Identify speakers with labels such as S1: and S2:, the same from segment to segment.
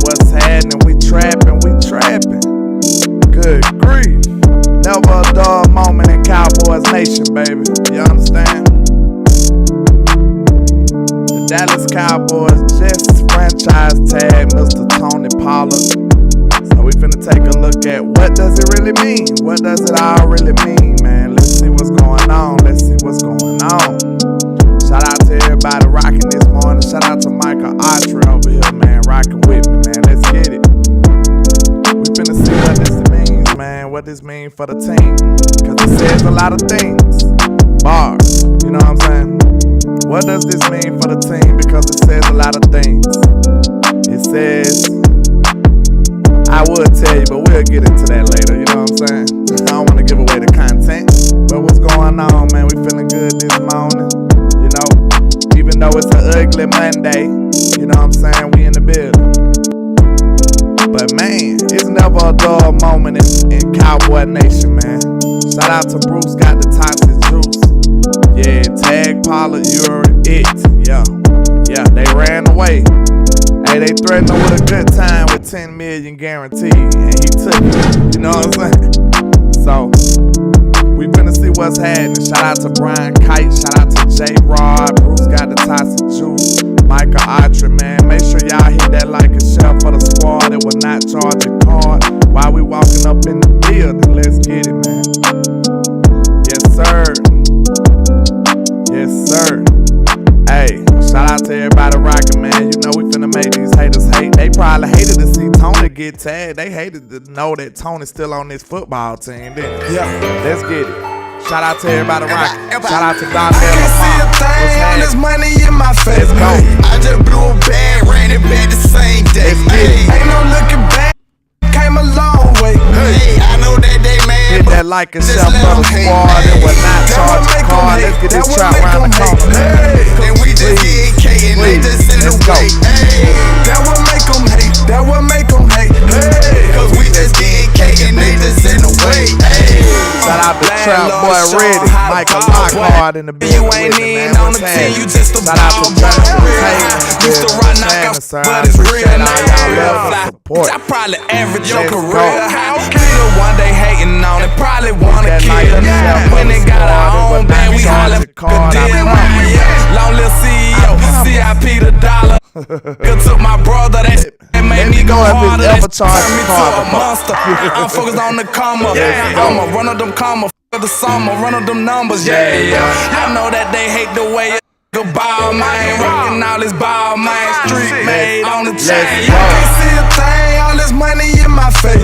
S1: what's happening? We trapping. Good grief. Never a dull moment in Cowboys Nation, baby. You understand? The Dallas Cowboys just franchise tag Mr. Tony Pollard. So we finna take a look at what does it really mean? What does it all really mean, man? Let's see what's going on. Shout out to everybody rocking this morning. Shout out to Michael Autry over here, man, rocking with me, man. Let's get it. We finna see what this means, man. What this means for the team. Cause it says a lot of things. Bars, you know what I'm saying? What does this mean for the team? Because it says a lot of things. It says, I would tell you, but we'll get into that later, you know what I'm saying? I don't want to give away the content. But what's going on, man? We feeling good this morning, you know? Even though it's an ugly Monday, you know what I'm saying? We in the building. But man, it's never a dull moment in Cowboy Nation, man. Shout out to Bruce, got the toxic juice. Yeah, Tagged Pollard, you're it. Yeah, they ran away. Hey, they threatened him with a good time with $10 million guaranteed, and he took it. You know what I'm saying? So, we finna see what's happening. Shout out to Brian Kite, shout out to J-Rod, Bruce got the toxic juice, Michael Autry, man. Make sure y'all hit that like and share for the squad. It will not charge a card while we walking up in the building. Let's get it, man. Yes, sir. Yes, sir. Hey, shout out to everybody rocking, man. You know we finna make these haters hate. They probably hated to see Tony get tagged. They hated to know that Tony's still on this football team, didn't they? Yeah, let's get it. Shout out to everybody rocking. Shout out to Don.
S2: I can't see a thing on this money in my face.
S1: Let's go.
S2: I just blew a bag, ran it back the same day. Ain't no looking back. Came a long way. Hey, I know that they mad.
S1: Hit that like and share for the squad. It will not charge a card. Let's get this trap round the corner.
S2: And we just get K and they just in the way. That would make them hate. That would make them hate. Cause we just get K and they just in the way.
S1: Shout out to Trap Boy Ready, Michael Lockhart in the building.
S2: You ain't in on the team, you just a
S1: shout out to Jonathan Taylor.
S2: Used to run knock out, but it's real now. I probably average your career. Nigga one day hating on it, probably wanna kill. When they got our own band, we holler for deal. Long little CEO, CIP the dollar. Took my brother, that made me go harder. That turned me to a monster. I'm focused on the comma. I'ma run up them comma for the summer, run up them numbers. I know that they hate the way the ball man, rockin' all this ball man, street made on the chain. I can't see a thing, all this money in my face.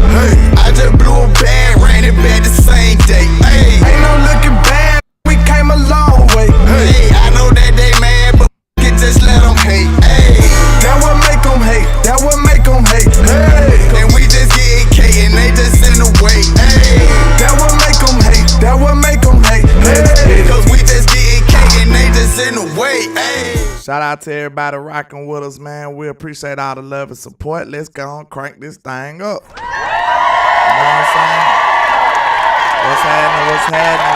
S2: I just blew a bag, ran it back the same day. Ain't no looking back, we came a long way. I know that they mad, but just let them hate. That would make them hate, that would make them hate. And we just get K and they just in the way. That would make them hate, that would make them hate. Cause we just get K and they just in the way.
S1: Shout out to everybody rocking with us, man. We appreciate all the love and support. Let's go and crank this thing up. You know what I'm saying? What's happening?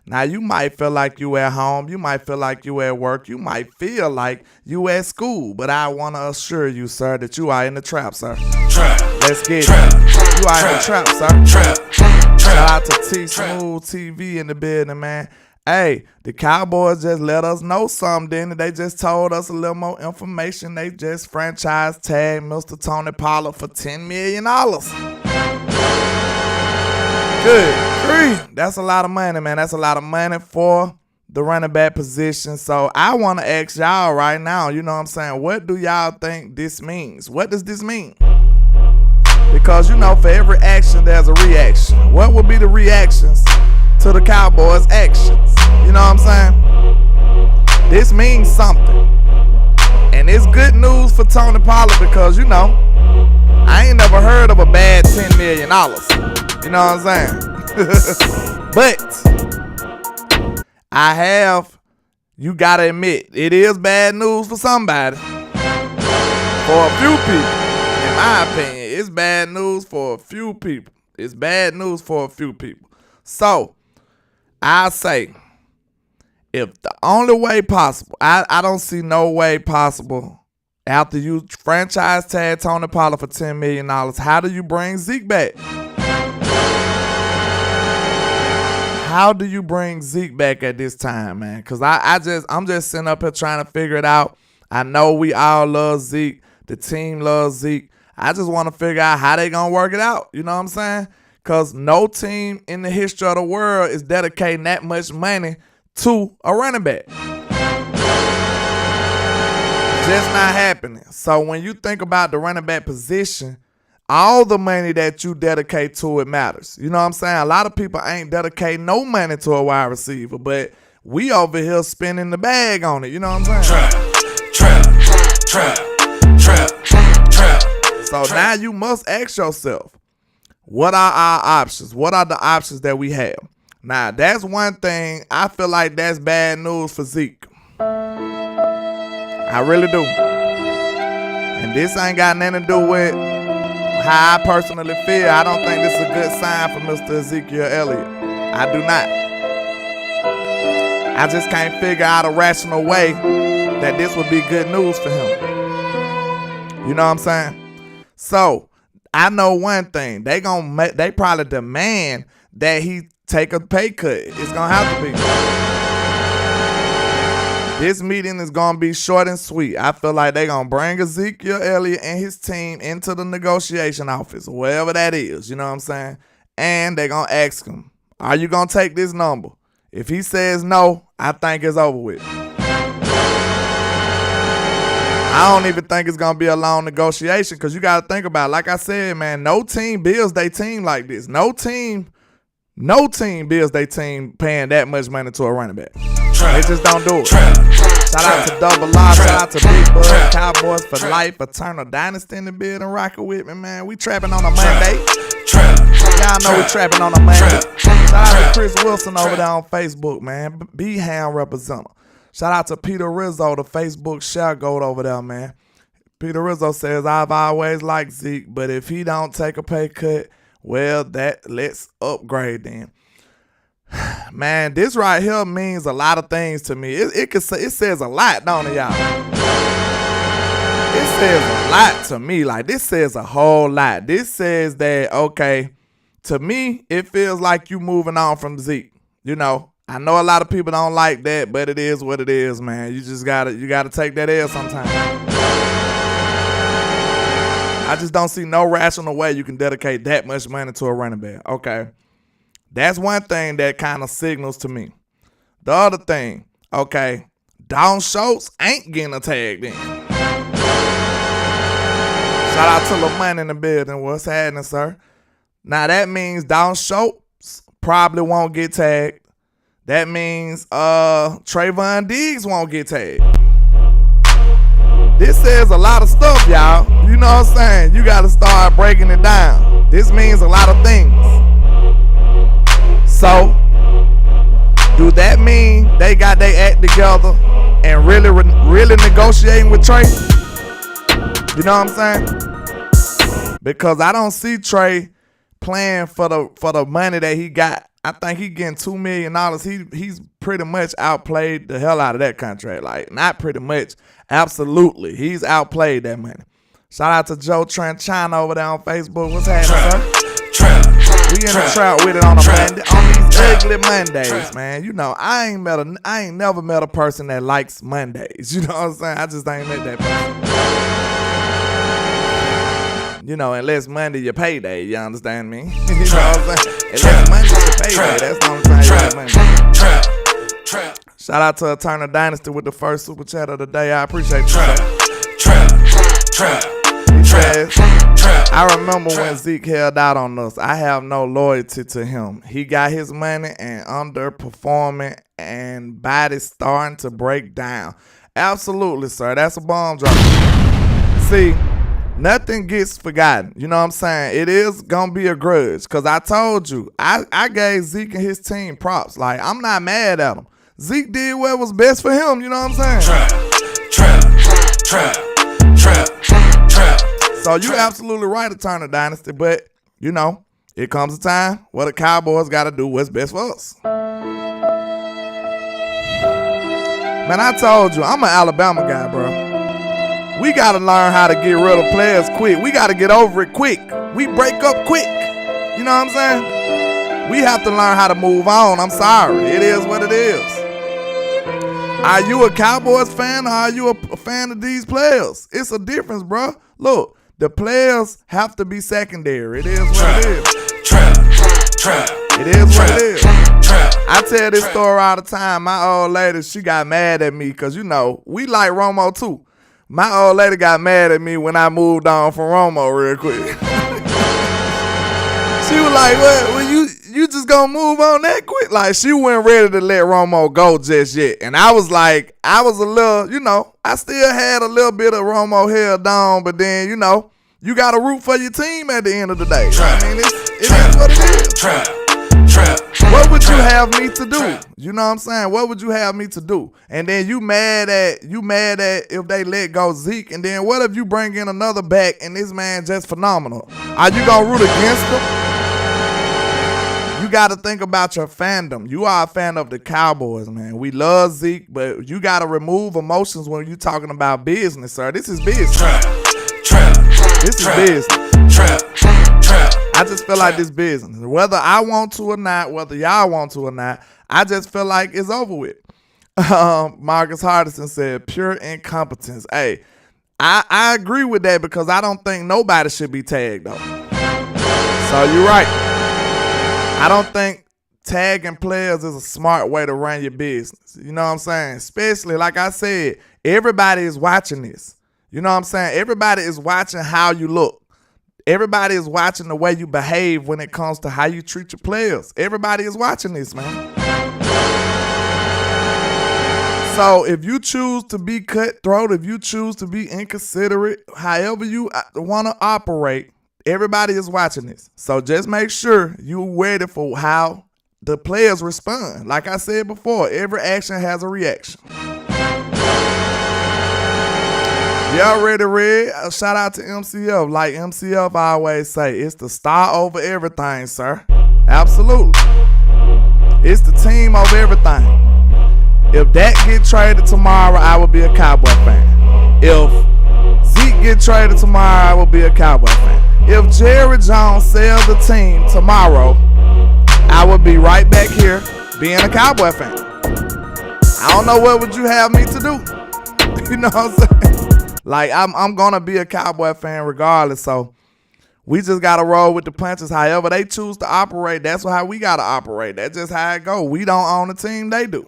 S1: Now, you might feel like you at home. You might feel like you at work. You might feel like you at school. But I want to assure you, sir, that you are in the trap, sir.
S2: Trap.
S1: Let's get it. You are in the trap, sir.
S2: Trap.
S1: Shout out to T-Smooth TV in the building, man. Hey, the Cowboys just let us know something, didn't they? They just told us a little more information. They just franchise tagged Mr. Tony Pollard for $10 million. Good grief. That's a lot of money, man. That's a lot of money for the running back position. So I want to ask y'all right now, you know what I'm saying, what do y'all think this means? What does this mean? Because, you know, for every action, there's a reaction. What would be the reactions to the Cowboys' actions? You know what I'm saying? This means something. And it's good news for Tony Pollard because, you know, I ain't never heard of a bad $10 million. You know what I'm saying? But I have, you gotta admit, it is bad news for somebody. For a few people, in my opinion, it's bad news for a few people. It's bad news for a few people. So, I say, if the only way possible, I don't see no way possible After you franchise tag Tony Pollard for $10 million, how do you bring Zeke back? How do you bring Zeke back at this time, man? Because I'm just sitting up here trying to figure it out. I know we all love Zeke. The team loves Zeke. I just want to figure out how they going to work it out. You know what I'm saying? Because no team in the history of the world is dedicating that much money to a running back. Just not happening. So when you think about the running back position, all the money that you dedicate to it matters. You know what I'm saying? A lot of people ain't dedicating no money to a wide receiver, but we over here spending the bag on it. You know what I'm saying? Trap. So now you must ask yourself, what are our options? What are the options that we have? Now, that's one thing. I feel like that's bad news for Zeke. I really do. And this ain't got nothing to do with how I personally feel. I don't think this is a good sign for Mr. Ezekiel Elliott. I do not. I just can't figure out a rational way that this would be good news for him. You know what I'm saying? So, I know one thing. They probably demand that he take a pay cut. It's going to have to be. This meeting is going to be short and sweet. I feel like they're going to bring Ezekiel Elliott and his team into the negotiation office, wherever that is, you know what I'm saying? And they're going to ask him, are you going to take this number? If he says no, I think it's over with. I don't even think it's going to be a long negotiation because you got to think about it. Like I said, man, no team builds their team like this. No team builds their team paying that much money to a running back. They just don't do it. Shout out to Double R. Shout out to Big Bud. Cowboys for life. Eternal Dynasty in the building. Rocking with me, man. We trapping on a Monday. Y'all know we trapping on a Monday. Shout out to Chris Wilson over there on Facebook, man. B-Ham representative. Shout out to Peter Rizzo, the Facebook share goat over there, man. Peter Rizzo says, I've always liked Zeke, but if he don't take a pay cut, well, let's upgrade then. Man, this right here means a lot of things to me. It says a lot, don't it, y'all? It says a lot to me. Like, this says a whole lot. This says that, okay, to me, it feels like you moving on from Zeke. You know, I know a lot of people don't like that, but it is what it is, man. You just gotta take that L sometimes. I just don't see no rational way you can dedicate that much money to a running back. Okay. That's one thing that kind of signals to me. The other thing, okay, Dalton Schultz ain't getting a tag then. Shout out to Lamont in the building. What's happening, sir? Now that means Dalton Schultz probably won't get tagged. That means Trayvon Diggs won't get tagged. This says a lot of stuff, y'all. You know what I'm saying? You got to start breaking it down. This means a lot of things. So, do that mean they got their act together and really negotiating with Trey? You know what I'm saying? Because I don't see Trey playing for the money that he got. I think he getting $2 million. He's pretty much outplayed the hell out of that contract. Like, not pretty much. Absolutely. He's outplayed that money. Shout out to Joe Tranchana over there on Facebook. What's happening, sir? We in the trap with it on a Monday, on these ugly Mondays, man. You know, I ain't never met a person that likes Mondays. You know what I'm saying? I just ain't met that person. You know, unless Monday your payday, you understand me? You know what I'm saying? Unless Monday's your payday, that's the only time you like Monday. Shout out to Eternal Dynasty with the first super chat of the day. I appreciate you, sir. He says, I remember when Zeke held out on us. I have no loyalty to him. He got his money and underperforming and body starting to break down. Absolutely, sir. That's a bomb drop. See, nothing gets forgotten. You know what I'm saying? It is going to be a grudge because I told you, I gave Zeke and his team props. Like, I'm not mad at him. Zeke did what was best for him. You know what I'm saying? Trap. So you absolutely right, Eternal Dynasty, but, you know, it comes a time where the Cowboys got to do what's best for us. Man, I told you, I'm an Alabama guy, bro. We got to learn how to get rid of players quick. We got to get over it quick. We break up quick. You know what I'm saying? We have to learn how to move on. I'm sorry. It is what it is. Are you a Cowboys fan or are you a fan of these players? It's a difference, bro. Look, the players have to be secondary. It is what it is. It is what it is. I tell this story all the time. My old lady, she got mad at me because, you know, we like Romo too. My old lady got mad at me when I moved on from Romo real quick. She was like, well, you just gonna move on that quick? Like, she wasn't ready to let Romo go just yet. And I was like, I was a little, you know, I still had a little bit of Romo held down, but then, you know, you got to root for your team at the end of the day. I mean, it is what it is. What would you have me to do? You know what I'm saying? What would you have me to do? And then you mad at if they let go Zeke, and then what if you bring in another back and this man just phenomenal? Are you gonna root against him? You got to think about your fandom. You are a fan of the Cowboys, man. We love Zeke, but you got to remove emotions when you're talking about business, sir. This is business. This is business. I just feel like this business. Whether I want to or not, whether y'all want to or not, I just feel like it's over with. Marcus Hardison said, pure incompetence. Hey, I agree with that because I don't think nobody should be tagged, though. So you're right. I don't think tagging players is a smart way to run your business. You know what I'm saying? Especially, like I said, everybody is watching this. You know what I'm saying? Everybody is watching how you look. Everybody is watching the way you behave when it comes to how you treat your players. Everybody is watching this, man. So if you choose to be cutthroat, if you choose to be inconsiderate, however you want to operate, everybody is watching this. So just make sure you're ready for how the players respond. Like I said before, every action has a reaction. Y'all already read? Shout out to MCF. Like MCF always say, it's the star over everything, sir. Absolutely. It's the team over everything. If Dak get traded tomorrow, I will be a Cowboy fan. If Zeke get traded tomorrow, I will be a Cowboy fan. If Jerry Jones sells the team tomorrow, I will be right back here being a Cowboy fan. I don't know what would you have me to do. You know what I'm saying? Like, I'm going to be a Cowboy fan regardless, so we just got to roll with the punches. However they choose to operate, that's how we got to operate. That's just how it go. We don't own the team, they do. You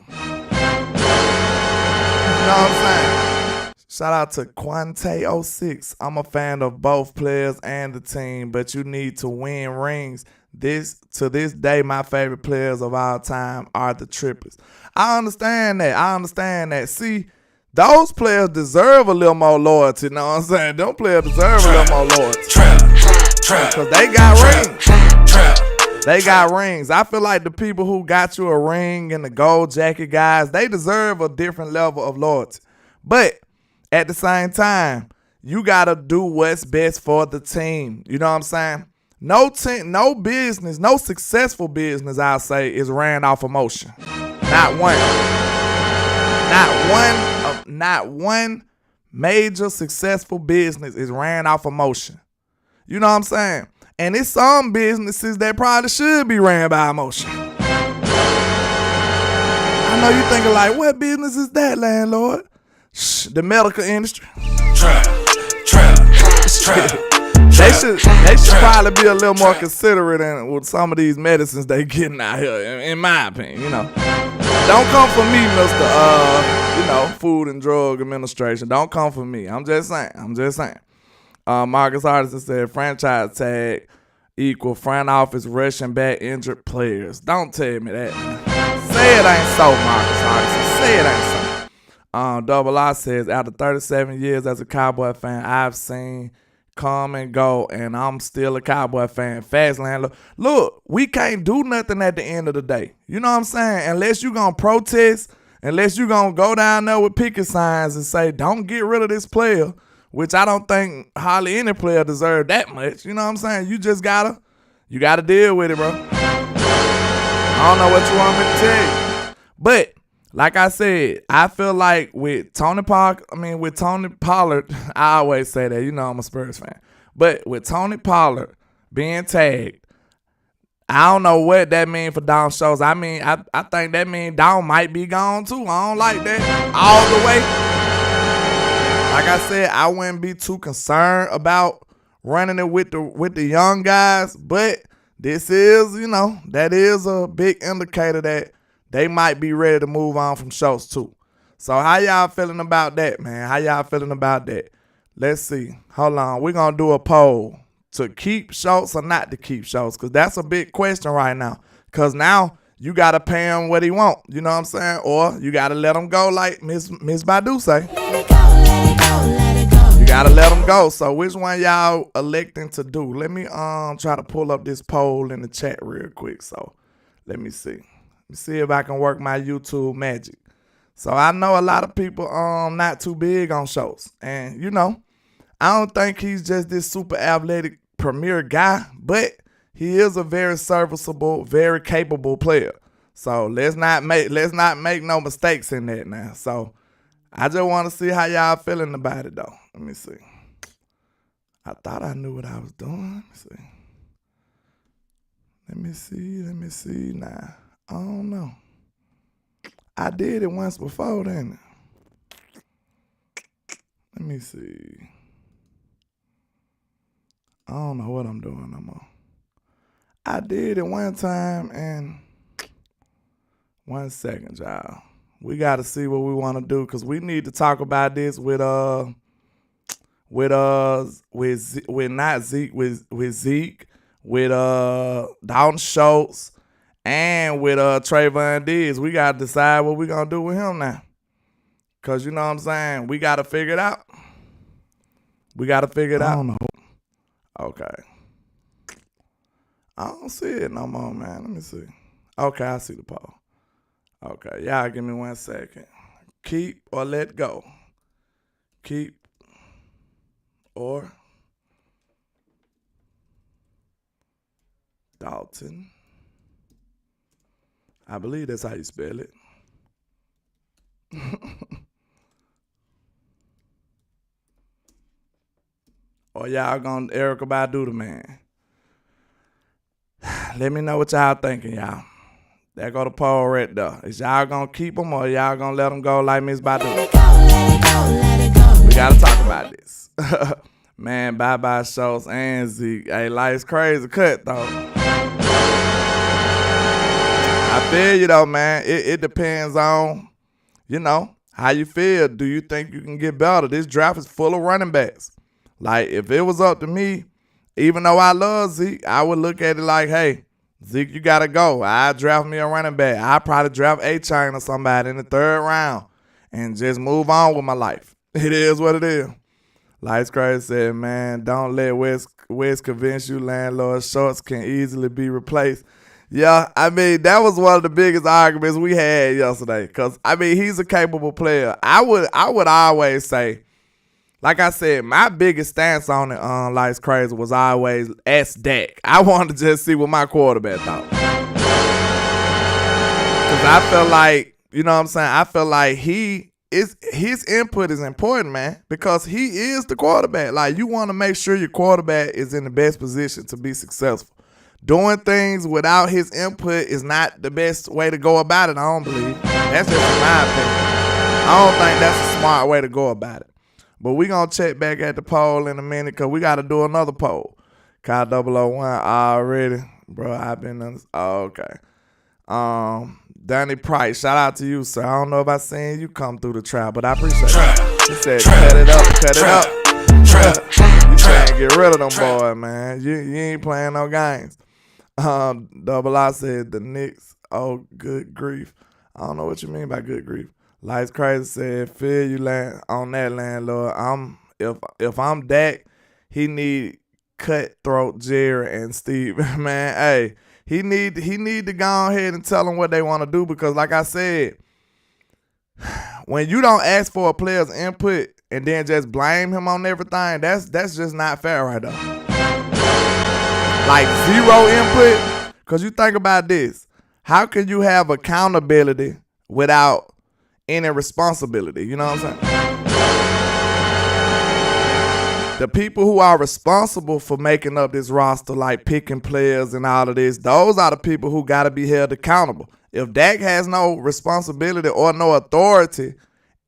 S1: know what I'm saying? Shout out to Quante06. I'm a fan of both players and the team, but you need to win rings. To this day, my favorite players of all time are the Trippers. I understand that. See, those players deserve a little more loyalty, you know what I'm saying? Them players deserve a little more loyalty. Because they got rings. They got rings. I feel like the people who got you a ring and the gold jacket guys, they deserve a different level of loyalty. But at the same time, you got to do what's best for the team. You know what I'm saying? No business, no successful business, I'll say, is ran off emotion. Not one. Not one major successful business is ran off emotion. You know what I'm saying? And it's some businesses that probably should be ran by emotion. I know you thinking like, what business is that, landlord? Shh, the medical industry. They should probably be a little more considerate with some of these medicines they getting out here, in my opinion, you know. Don't come for me, Mr. Food and Drug Administration. Don't come for me. I'm just saying. Marcus Hardison said franchise tag equal front office rushing back injured players. Don't tell me that, man. Say it ain't so, Marcus Hardison. Say it ain't so. Double I says, after 37 years as a Cowboy fan, I've seen come and go, and I'm still a Cowboy fan. Fast landlord. Look, we can't do nothing at the end of the day. You know what I'm saying? Unless you gonna protest, unless you gonna go down there with picket signs and say, don't get rid of this player, which I don't think hardly any player deserve that much. You know what I'm saying? You just gotta deal with it, bro. I don't know what you want me to tell you. But like I said, I feel like with Tony Pollard, I always say that. You know I'm a Spurs fan. But with Tony Pollard being tagged, I don't know what that means for Don Schultz. I mean, I think that means Don might be gone too. I don't like that all the way. Like I said, I wouldn't be too concerned about running it with the young guys, but this is, that is a big indicator that they might be ready to move on from Schultz too. So how y'all feeling about that, man? How y'all feeling about that? Let's see. Hold on. We're going to do a poll to keep Schultz or not to keep Schultz, because that's a big question right now. Because now you got to pay him what he want. You know what I'm saying? Or you got to let him go like Miss Badu say. You got to let him go. So which one y'all electing to do? Let me try to pull up this poll in the chat real quick. So let me see. Let me see if I can work my YouTube magic. So I know a lot of people not too big on Schultz. And, I don't think he's just this super athletic premier guy, but he is a very serviceable, very capable player. So let's not make no mistakes in that now. So I just want to see how y'all feeling about it though. Let me see. I thought I knew what I was doing. Let me see. Nah, I don't know. I did it once before, didn't it? Let me see. I don't know what I'm doing no more. I did it one time, and 1 second, y'all. We got to see what we want to do, because we need to talk about this with Zeke, with Dalton Schultz, and with Trayvon Diggs. We got to decide what we're going to do with him now. Because you know what I'm saying? We got to figure it out. I don't know. Okay. I don't see it no more, man. Let me see. Okay, I see the poll. Okay, y'all give me 1 second. Keep or let go. Keep or Dalton. I believe that's how you spell it. Or y'all gonna Erica Badu the man. Let me know what y'all thinking, y'all. There go the poll right there. Is y'all gonna keep him or y'all gonna let him go like Miss Badu? Let it go. We gotta talk about this. Man, bye-bye Schultz and Zeke. Hey, life's crazy cut, though. I feel you, though, man. It depends on, how you feel. Do you think you can get better? This draft is full of running backs. Like, if it was up to me, even though I love Zeke, I would look at it like, hey, Zeke, you got to go. I draft me a running back. I probably draft A-Chain or somebody in the 3rd round and just move on with my life. It is what it is. Life's crazy said, man, don't let West convince you landlord Schultz can easily be replaced. Yeah, I mean, that was one of the biggest arguments we had yesterday because, I mean, he's a capable player. I would always say, like I said, my biggest stance on it Life's Crazy was always ask Dak. I wanted to just see what my quarterback thought. Because I feel like, I feel like his input is important, man, because he is the quarterback. Like, you want to make sure your quarterback is in the best position to be successful. Doing things without his input is not the best way to go about it, I don't believe. That's just my opinion. I don't think that's a smart way to go about it. But we going to check back at the poll in a minute because we got to do another poll. Kyle 001 already. Bro, I've been on this. Oh, okay. Danny Price, shout out to you, sir. I don't know if I seen you come through the trap, but I appreciate it. He said, cut it up. You trying to get rid of them boys, man. You ain't playing no games. Double I said, the Knicks, oh, good grief. I don't know what you mean by good grief. Life's Crazy said, feel you on that landlord. If I'm Dak, he need Cutthroat Jerry and Steve. Man, hey, he need to go ahead and tell them what they want to do because, like I said, when you don't ask for a player's input and then just blame him on everything, that's just not fair right there. Like, zero input, because you think about this. How can you have accountability without any responsibility. You know what I'm saying? The people who are responsible for making up this roster, like picking players and all of this, those are the people who got to be held accountable. If Dak has no responsibility or no authority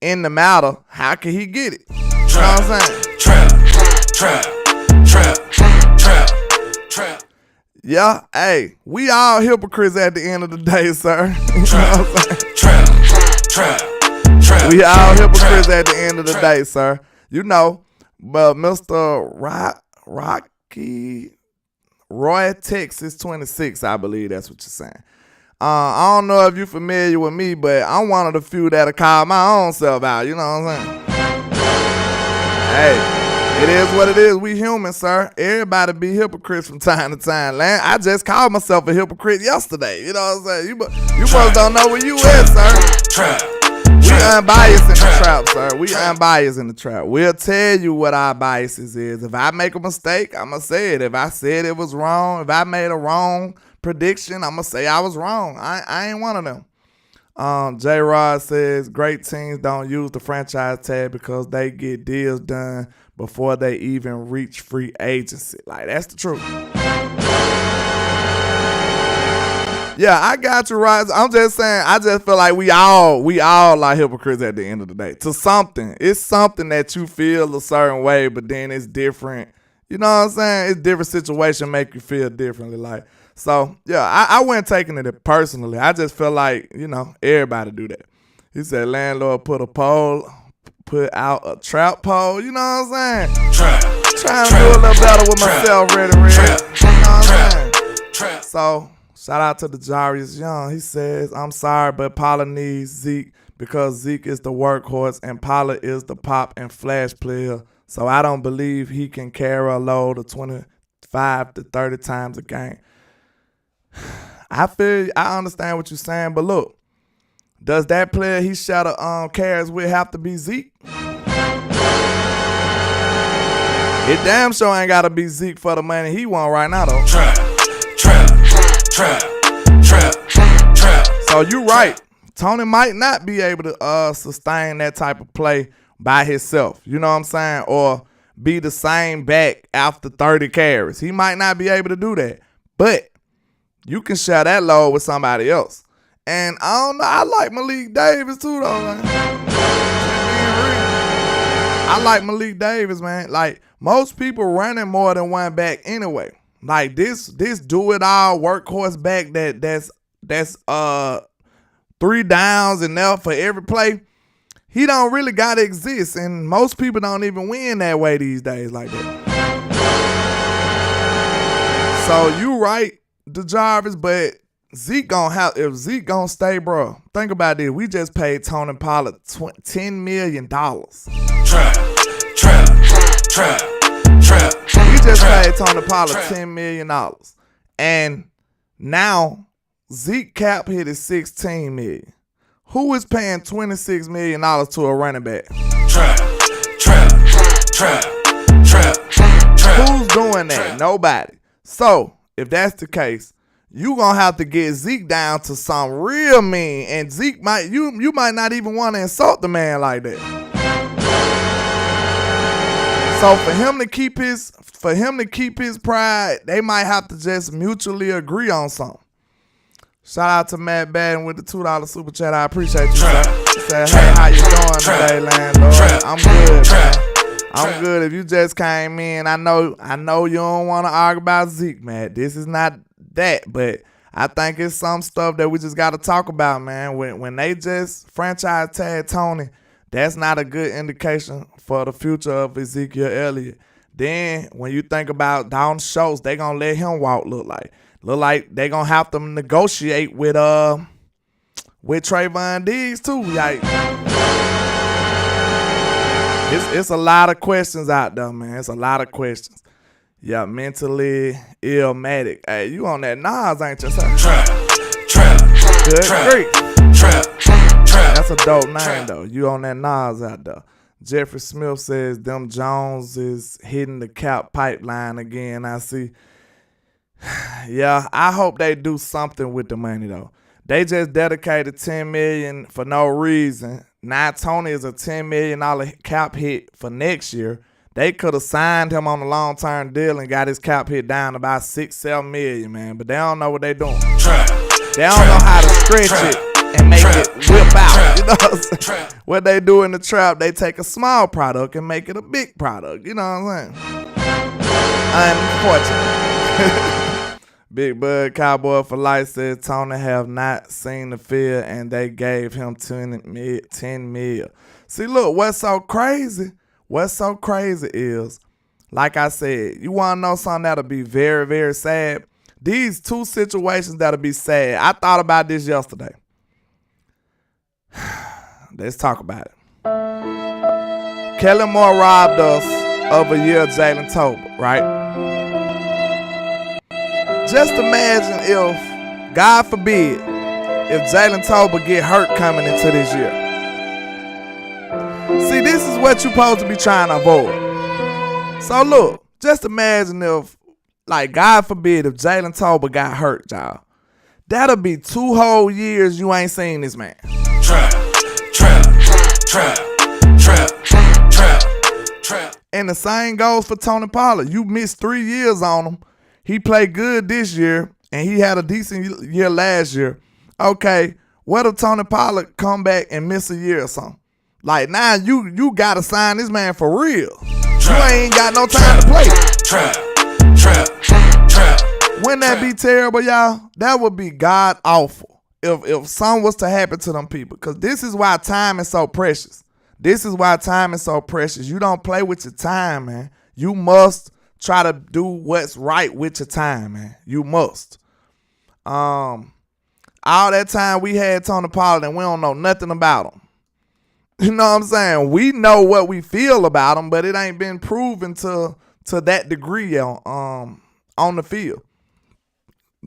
S1: in the matter, how can he get it? You know what I'm saying? Trap. Yeah, hey, we all hypocrites at the end of the day, sir. You know what I'm saying? We all hypocrites at the end of the day, sir. You know. But Mr. Roy Texas 26, I believe that's what you're saying. I don't know if you're familiar with me, but I'm one of the few that'll call my own self out. You know what I'm saying? Hey, it is what it is. We human, sir. Everybody be hypocrites from time to time. I just called myself a hypocrite yesterday. You know what I'm saying? You folks don't know where you at, sir. We unbiased in the trap, sir. We unbiased in the trap. We'll tell you what our biases is. If I make a mistake, I'm going to say it. If I said it was wrong, if I made a wrong prediction, I'm going to say I was wrong. I ain't one of them. J-Rod says, great teams don't use the franchise tag because they get deals done before they even reach free agency. Like, that's the truth. Yeah, I got you right. I'm just saying, I just feel like we all like hypocrites at the end of the day. To something. It's something that you feel a certain way, but then it's different. You know what I'm saying? It's different situation make you feel differently. Like, so yeah, I wasn't taking it personally. I just feel like, you know, everybody do that. He said landlord put out a trap poll. You know what I'm saying? Trying to do a little better with myself, Red. You know what I'm saying? So shout out to the Jarius Young. He says, I'm sorry, but Pollard needs Zeke because Zeke is the workhorse and Pollard is the pop and flash player. So I don't believe he can carry a load of 25 to 30 times a game. I understand what you're saying, but look, does that player he carries with have to be Zeke? It damn sure ain't got to be Zeke for the money he want right now, though. Trap. So you right. Tony might not be able to sustain that type of play by himself. You know what I'm saying? Or be the same back after 30 carries. He might not be able to do that. But you can share that load with somebody else. And I don't know. I like Malik Davis too, though. Man. I like Malik Davis, man. Like, most people running more than one back anyway. Like this do-it-all workhorse back that's 3 downs enough for every play. He don't really gotta exist, and most people don't even win that way these days like that. So you right, DeJarvis, but Zeke if Zeke gonna stay, bro. Think about this. We just paid Tony Pollard $10 million. Trap. We just paid Tony Pollard $10 million. And now Zeke cap hit is $16 million. Who is paying $26 million to a running back? Trap. Who's doing that? Nobody. So if that's the case, you gonna have to get Zeke down to some real mean, and Zeke you might not even want to insult the man like that. So for him to keep his pride, they might have to just mutually agree on something. Shout out to Matt Baden with the $2 super chat. I appreciate you, sir. He said, hey, how you doing today, landlord? I'm good, man. I'm good. If you just came in, I know you don't want to argue about Zeke, man. This is not that, but I think it's some stuff that we just got to talk about, man. When they just franchise tag Tony, that's not a good indication for the future of Ezekiel Elliott. Then when you think about Dalton Schultz, they gonna let him walk. Look like they gonna have to negotiate with Trayvon Diggs too. Like, it's a lot of questions out there, man. It's a lot of questions. Yeah, mentally illmatic. Hey, you on that Nas, ain't you, sir? Good grief. That's a dope name, though. You on that Nas out there. Jeffrey Smith says, them Jones is hitting the cap pipeline again. I see. Yeah, I hope they do something with the money, though. They just dedicated $10 million for no reason now Tony is a $10 million cap hit for next year. They could have signed him on a long-term deal and got his cap hit down about $6-7 million, man. But they don't know what they're doing. They don't know how to stretch it and make it whip out. You know what I'm saying? What they do in the trap, they take a small product and make it a big product. You know what I'm saying? Unfortunate. Big Bud Cowboy for Life said Tony have not seen the field and they gave him $10 million. See, look, what's so crazy is, like I said, you want to know something that'll be very, very sad? These two situations that'll be sad. I thought about this yesterday. Let's talk about it. Kellen Moore robbed us of a year of Jalen Tolbert, right? Just imagine if, God forbid, if Jalen Tolbert get hurt coming into this year. See, this is what you're supposed to be trying to avoid. So look, just imagine if, like, God forbid, if Jalen Tolbert got hurt, y'all. That'll be 2 whole years you ain't seen this man. Trap. And the same goes for Tony Pollard. You missed 3 years on him. He played good this year, and he had a decent year last year. Okay, what if Tony Pollard come back and miss a year or something? Like, now you got to sign this man for real. You ain't got no time to play. Wouldn't that be terrible, y'all? That would be god awful if something was to happen to them people. Because this is why time is so precious. You don't play with your time, man. You must try to do what's right with your time, man. You must. All that time we had Tony Pollard and we don't know nothing about him. You know what I'm saying? We know what we feel about him, but it ain't been proven to that degree on the field.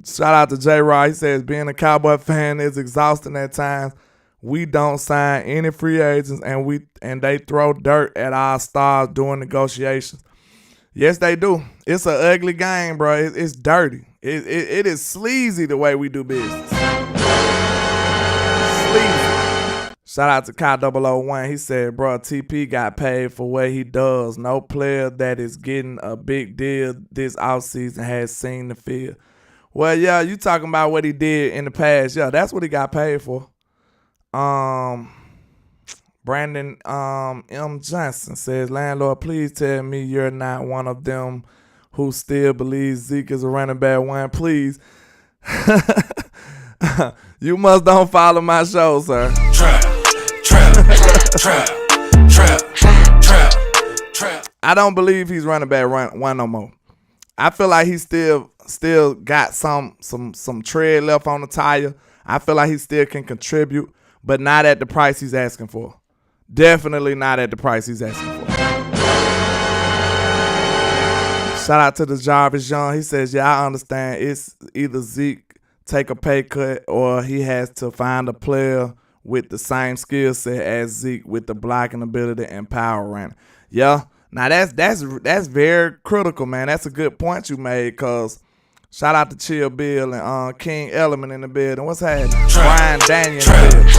S1: Shout out to J-Rod. He says, being a Cowboy fan is exhausting at times. We don't sign any free agents and they throw dirt at our stars during negotiations. Yes, they do. It's an ugly game, bro. It's dirty. It is sleazy the way we do business. Sleazy. Shout out to Kai001. He said, bro, TP got paid for what he does. No player that is getting a big deal this offseason has seen the field. Well, yeah, you talking about what he did in the past. Yeah, that's what he got paid for. Brandon M. Johnson says, landlord, please tell me you're not one of them who still believes Zeke is a running back one. Please. You must don't follow my show, sir. Trap. I don't believe he's running back one no more. I feel like he still got some tread left on the tire. I feel like he still can contribute, but not at the price he's asking for. Definitely not at the price he's asking for. Shout out to the Jarvis Young. He says, yeah, I understand. It's either Zeke take a pay cut or he has to find a player with the same skill set as Zeke with the blocking ability and power running. Yeah. Now that's very critical, man. That's a good point you made, because shout out to Chill Bill and King Element in the building. What's happening? Brian Daniel in the building.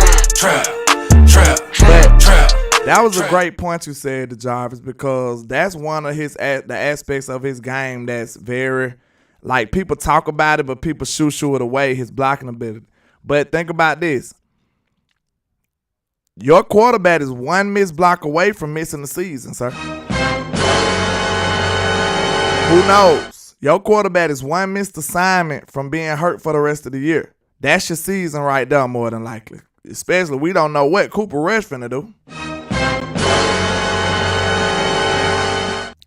S1: That was a great point you said to Jarvis, because that's one of the aspects of his game that's very, like, people talk about it, but people shoo it away, his blocking ability. But think about this. Your quarterback is one missed block away from missing the season, sir. Who knows? Your quarterback is one missed assignment from being hurt for the rest of the year. That's your season right there, more than likely. Especially, we don't know what Cooper Rush finna do.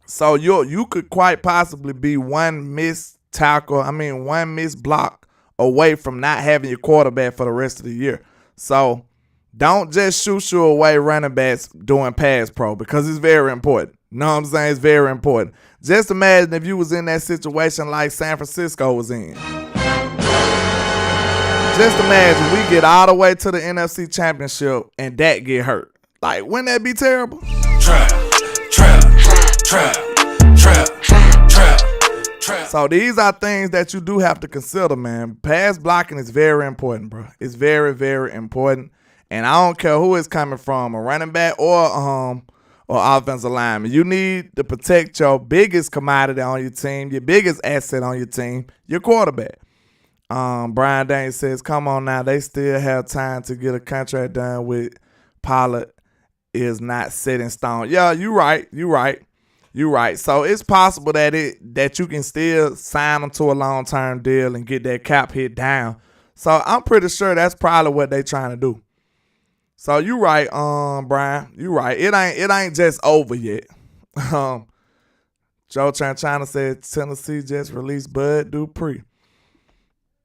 S1: So you could quite possibly be one missed block away from not having your quarterback for the rest of the year. So don't just shoo away running backs doing pass pro, because it's very important. You know what I'm saying? It's very important. Just imagine if you was in that situation like San Francisco was in. Just imagine we get all the way to the NFC Championship and Dak get hurt. Like, wouldn't that be terrible? Trap. So these are things that you do have to consider, man. Pass blocking is very important, bro. It's very, very important. And I don't care who it's coming from, a running back or offensive lineman. You need to protect your biggest commodity on your team, your biggest asset on your team, your quarterback. Brian Dane says, come on now, they still have time to get a contract done with Pollard is not set in stone. Yeah, you're right. So it's possible that you can still sign them to a long-term deal and get that cap hit down. So I'm pretty sure that's probably what they trying to do. So you right, Brian. You right. It ain't just over yet. Joe Tranchina said Tennessee just released Bud Dupree.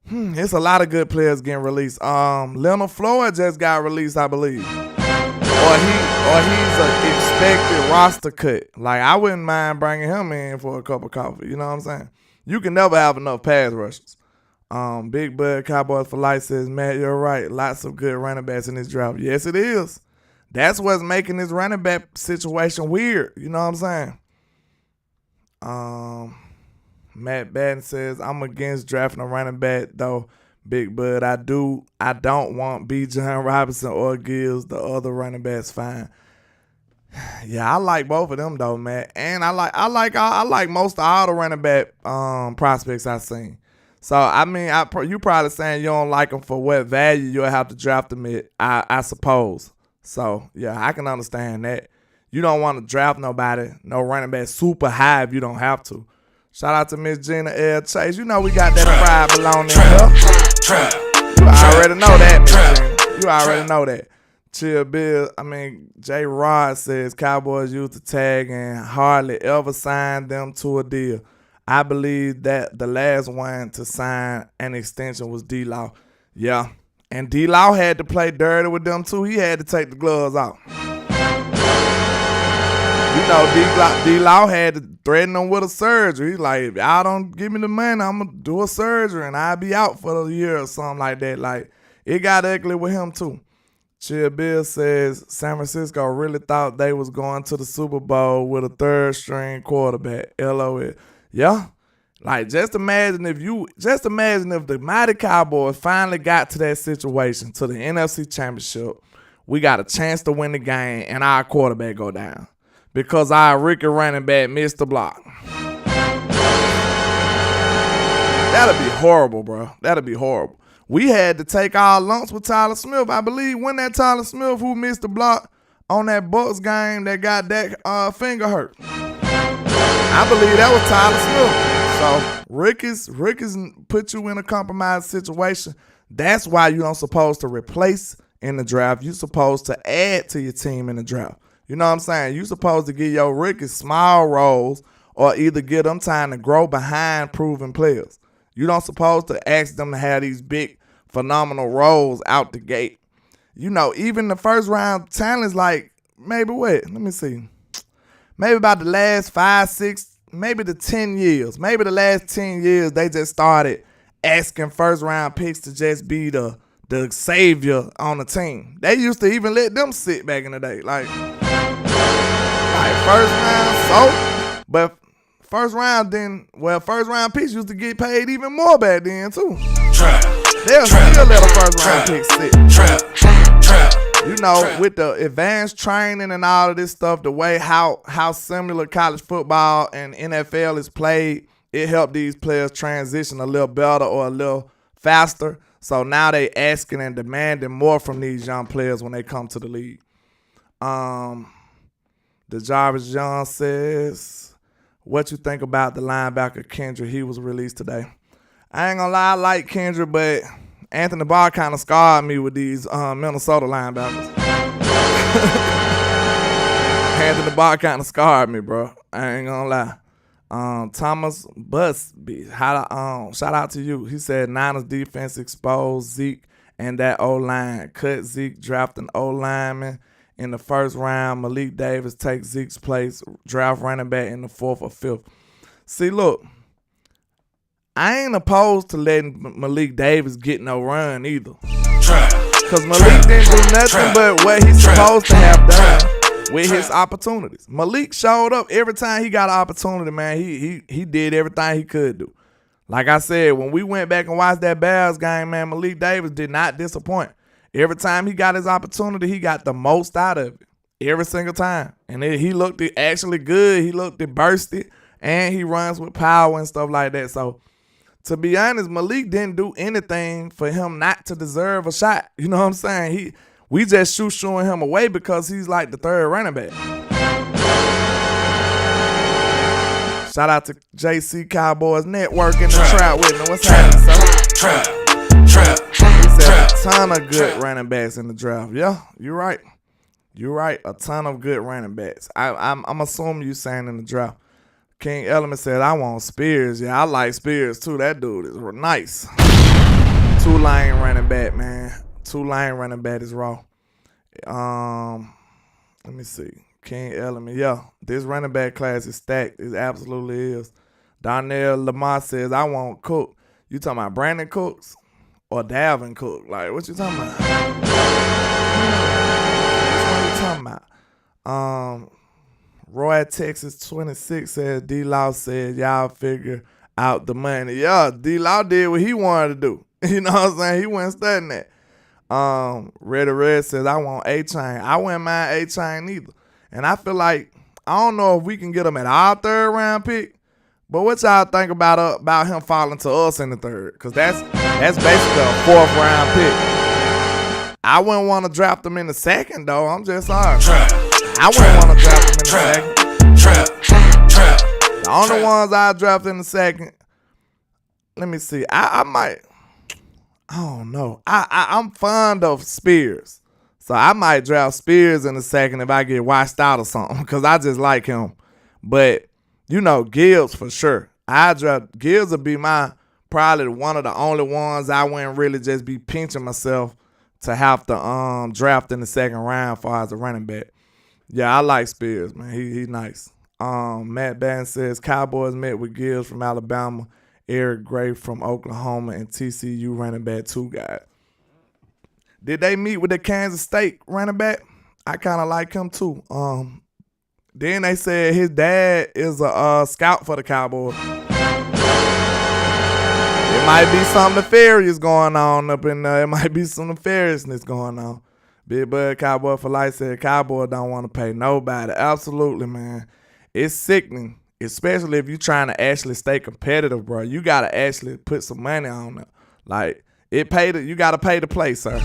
S1: It's a lot of good players getting released. Leonard Floyd just got released, I believe. Or he's an expected roster cut. Like, I wouldn't mind bringing him in for a cup of coffee. You know what I'm saying? You can never have enough pass rushers. Big Bud Cowboys for Life says, Matt, you're right. Lots of good running backs in this draft. Yes, it is. That's what's making this running back situation weird. You know what I'm saying? Matt Batten says, I'm against drafting a running back, though. Big Bud, I don't want B. John Robinson or Gills. The other running backs fine. Yeah, I like both of them though, man. And I like most of all the running back prospects I've seen. So I mean, you probably saying you don't like them for what value you'll have to draft them at, I suppose. So yeah, I can understand that. You don't want to draft nobody, no running back super high if you don't have to. Shout out to Miss Gina L. Chase. You know we got that fried bologna in here. You already know that, Miss Gina. You already know that. Chill Bill, J. Rod says Cowboys used the tag and hardly ever signed them to a deal. I believe that the last one to sign an extension was D-Law. Yeah, and D-Law had to play dirty with them too. He had to take the gloves off. You know, D-Law had to threaten them with a surgery. He's like, if y'all don't give me the money, I'm going to do a surgery and I'll be out for the year or something like that. Like, it got ugly with him too. Chill Bill says San Francisco really thought they was going to the Super Bowl with a third-string quarterback. LOL. Yeah. Like, just imagine if the mighty Cowboys finally got to that situation, to the NFC Championship, we got a chance to win the game, and our quarterback go down because our rookie running back missed the block. That'd be horrible, bro. That'd be horrible. We had to take our lumps with Tyler Smith. I believe when that Tyler Smith who missed the block on that Bucs game that got that finger hurt. I believe that was Tyler Smith. So rookies put you in a compromised situation. That's why you don't supposed to replace in the draft. You're supposed to add to your team in the draft. You know what I'm saying? You're supposed to give your rookies small roles or either give them time to grow behind proven players. You don't supposed to ask them to have these big, phenomenal roles out the gate. You know, even the first round talent is like, maybe what? Let me see. Maybe about the last 5, 6, maybe the 10 years. Maybe the last 10 years, they just started asking first round picks to just be the savior on the team. They used to even let them sit back in the day. Like first round, but first round picks used to get paid even more back then too. They'll still let a first round pick sit. You know, with the advanced training and all of this stuff, the way how similar college football and NFL is played, it helped these players transition a little better or a little faster. So now they asking and demanding more from these young players when they come to the league. The Jarvis John says, what you think about the linebacker Kendrick? He was released today. I ain't gonna lie, I like Kendrick, but Anthony Barr kind of scarred me with these Minnesota linebackers. Anthony Barr kind of scarred me, bro. I ain't gonna lie. Thomas Busby, shout out to you. He said Niners defense exposed Zeke and that O-line. Cut Zeke, draft an O-lineman in the first round. Malik Davis takes Zeke's place, draft running back in the 4th or 5th. See, look, I ain't opposed to letting Malik Davis get no run either. Because Malik didn't do nothing but what he's supposed to have done with his opportunities. Malik showed up every time he got an opportunity, man. He did everything he could do. Like I said, when we went back and watched that Bears game, man, Malik Davis did not disappoint. Every time he got his opportunity, he got the most out of it. Every single time. And he looked actually good. He looked bursted. And he runs with power and stuff like that. So, to be honest, Malik didn't do anything for him not to deserve a shot. You know what I'm saying? We just shooing him away because he's like the third running back. Shout out to JC Cowboys Network in the trap with me. What's happening, sir? He said a ton of good running backs in the draft. Yeah, you're right. You're right. A ton of good running backs. I'm assuming you saying in the draft. King Element said, I want Spears. Yeah, I like Spears too. That dude is nice. Two-lane running back, man. Two-lane running back is raw. Let me see. King Element. Yeah, this running back class is stacked. It absolutely is. Darnell Lamar says, I want Cook. You talking about Brandon Cooks or Dalvin Cook? Like, what you talking about? What you talking about? Roy Texas 26 says, D-Law said, y'all figure out the money. Yeah, D-Law did what he wanted to do. You know what I'm saying? He wasn't studying that. Red says, I want A-Chain. I wouldn't mind A-Chain either. And I feel like, I don't know if we can get him at our third round pick, but what y'all think about him falling to us in the third? Because that's basically a fourth round pick. I wouldn't want to draft him in the second, though. I'm just sorry. I wouldn't want to draft him in the second. The only ones I draft in the second, let me see. I might, I don't know. I'm fond of Spears. So I might draft Spears in the second if I get washed out or something because I just like him. But, you know, Gibbs for sure. Gibbs would be probably one of the only ones I wouldn't really just be pinching myself to have to draft in the second round for as a running back. Yeah, I like Spears, man. He's nice. Matt Bann says Cowboys met with Gibbs from Alabama, Eric Gray from Oklahoma, and TCU running back 2 guys. Did they meet with the Kansas State running back? I kind of like him too. Then they said his dad is a scout for the Cowboys. It might be some nefarious going on up in there. It might be some nefariousness going on. Big Bud Cowboy for Life said Cowboy don't want to pay nobody. Absolutely, man. It's sickening, especially if you're trying to actually stay competitive, bro. You got to actually put some money on it. Like, you got to pay to play, sir.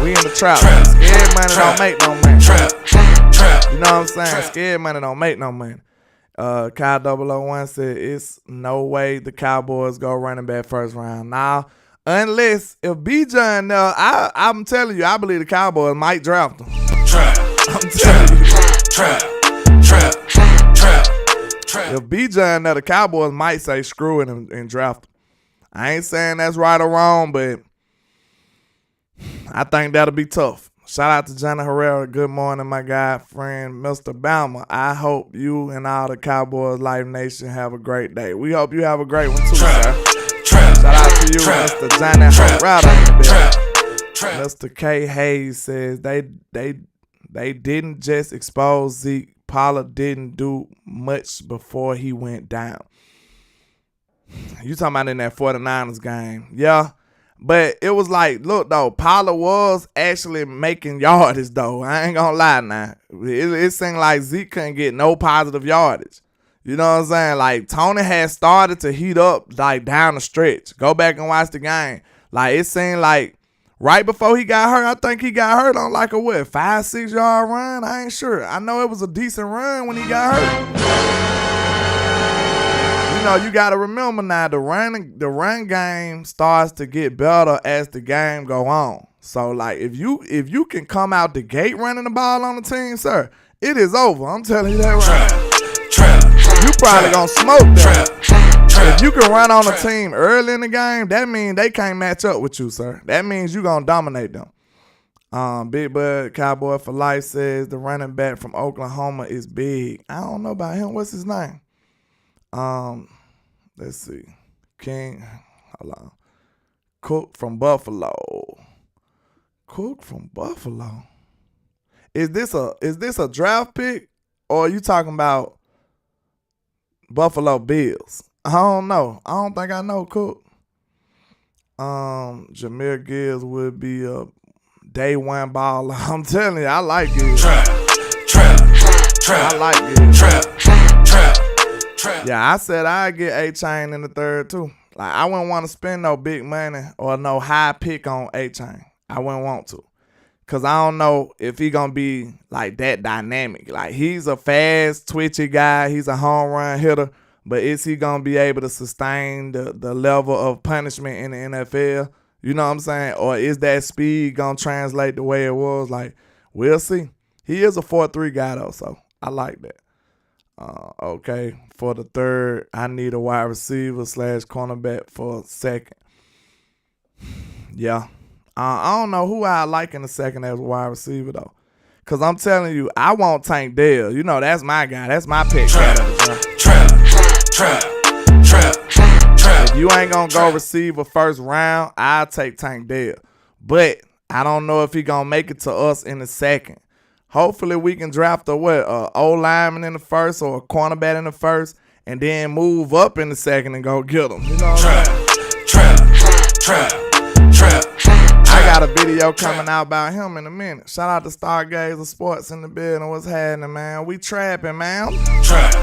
S1: We in the trap. Scared money don't make no money. You know what I'm saying? Scared money don't make no money. Kyle 001 said it's no way the Cowboys go running back first round. Now, unless if Bijan, I'm telling you, I believe the Cowboys might draft him. I'm telling you. If Bijan, the Cowboys might say screw it and draft him. I ain't saying that's right or wrong, but I think that'll be tough. Shout out to Johnny Herrera. Good morning, my guy, friend, Mr. Bama. I hope you and all the Cowboys Life Nation have a great day. We hope you have a great one too, sir. Shout out to you, Mr. Johnny Herrera. Mr. K. Hayes says they didn't just expose Zeke. Pollard didn't do much before he went down. You talking about in that 49ers game. Yeah. But it was like, look, though, Pollard was actually making yardage, though. I ain't gonna lie now. It seemed like Zeke couldn't get no positive yardage. You know what I'm saying? Like, Tony had started to heat up, like, down the stretch. Go back and watch the game. Like, it seemed like right before he got hurt, I think he got hurt on, like, a, 5-6 yard run? I ain't sure. I know it was a decent run when he got hurt. You know, you got to remember now, the run game starts to get better as the game go on. So, like, if you can come out the gate running the ball on the team, sir, it is over. I'm telling you that right. You probably going to smoke them. If you can run on a team early in the game, that means they can't match up with you, sir. That means you're going to dominate them. Big Bud Cowboy for Life says the running back from Oklahoma is big. I don't know about him. What's his name? Let's see. King. Hold on. Cook from Buffalo. Cook from Buffalo. Is this a draft pick or are you talking about Buffalo Bills? I don't know. I don't think I know Cook. Jameer Gibbs would be a day one baller. I'm telling you, I like it.
S2: Trap.
S1: I like it.
S2: Trap.
S1: Yeah, I said I'd get A-Chain in the third too. Like, I wouldn't want to spend no big money or no high pick on A-Chain. I wouldn't want to. Because I don't know if he going to be like that dynamic. Like, he's a fast, twitchy guy. He's a home run hitter. But is he going to be able to sustain the level of punishment in the NFL? You know what I'm saying? Or is that speed going to translate the way it was? Like, we'll see. He is a 4-3 guy, though, so I like that. Okay, for the third, I need a wide receiver / cornerback for second. Yeah. I don't know who I like in the second as a wide receiver, though. Because I'm telling you, I want Tank Dell. You know, that's my guy. That's my pick.
S2: Trap.
S1: If you ain't going to go receiver first round, I'll take Tank Dell. But I don't know if he going to make it to us in the second. Hopefully we can draft a O-lineman in the first or a cornerback in the first and then move up in the second and go get him. You know what I'm saying? I got a video coming out about him in a minute. Shout out to Stargazer Sports in the building. What's happening, man? We trapping, man.
S2: Trap.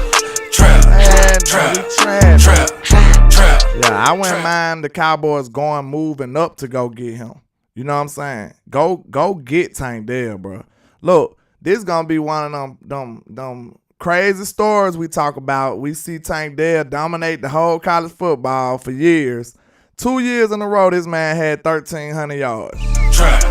S1: Yeah, I wouldn't mind the Cowboys moving up to go get him. You know what I'm saying? Go get Tank Dell, bro. Look, this gonna be one of them crazy stories we talk about. We see Tank Dell dominate the whole college football for years. 2 years in a row, this man had 1,300 yards.
S2: Trap.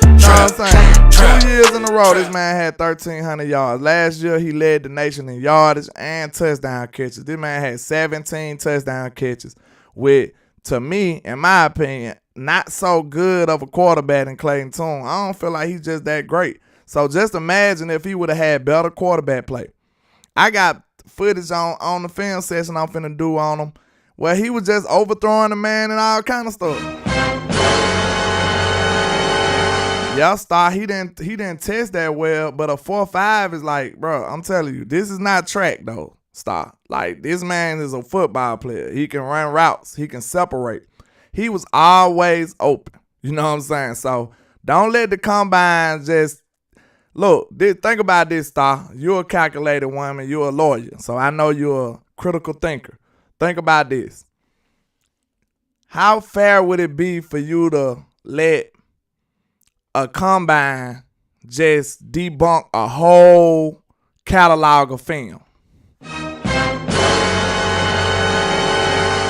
S1: You know what I'm saying? 2 years in a row, this man had 1,300 yards. Last year, he led the nation in yardage and touchdown catches. This man had 17 touchdown catches with, to me, in my opinion, not so good of a quarterback in Clayton Tune. I don't feel like he's just that great. So just imagine if he would have had better quarterback play. I got footage on the film session I'm finna do on him where he was just overthrowing the man and all kind of stuff. Yeah, Star, he didn't test that well, but a 4.5 is like, bro, I'm telling you, this is not track though, Star. Like, this man is a football player. He can run routes. He can separate. He was always open. You know what I'm saying? So don't let the combine just look. Think about this, Star. You're a calculated woman. You're a lawyer. So I know you're a critical thinker. Think about this. How fair would it be for you to let a combine just debunk a whole catalog of film?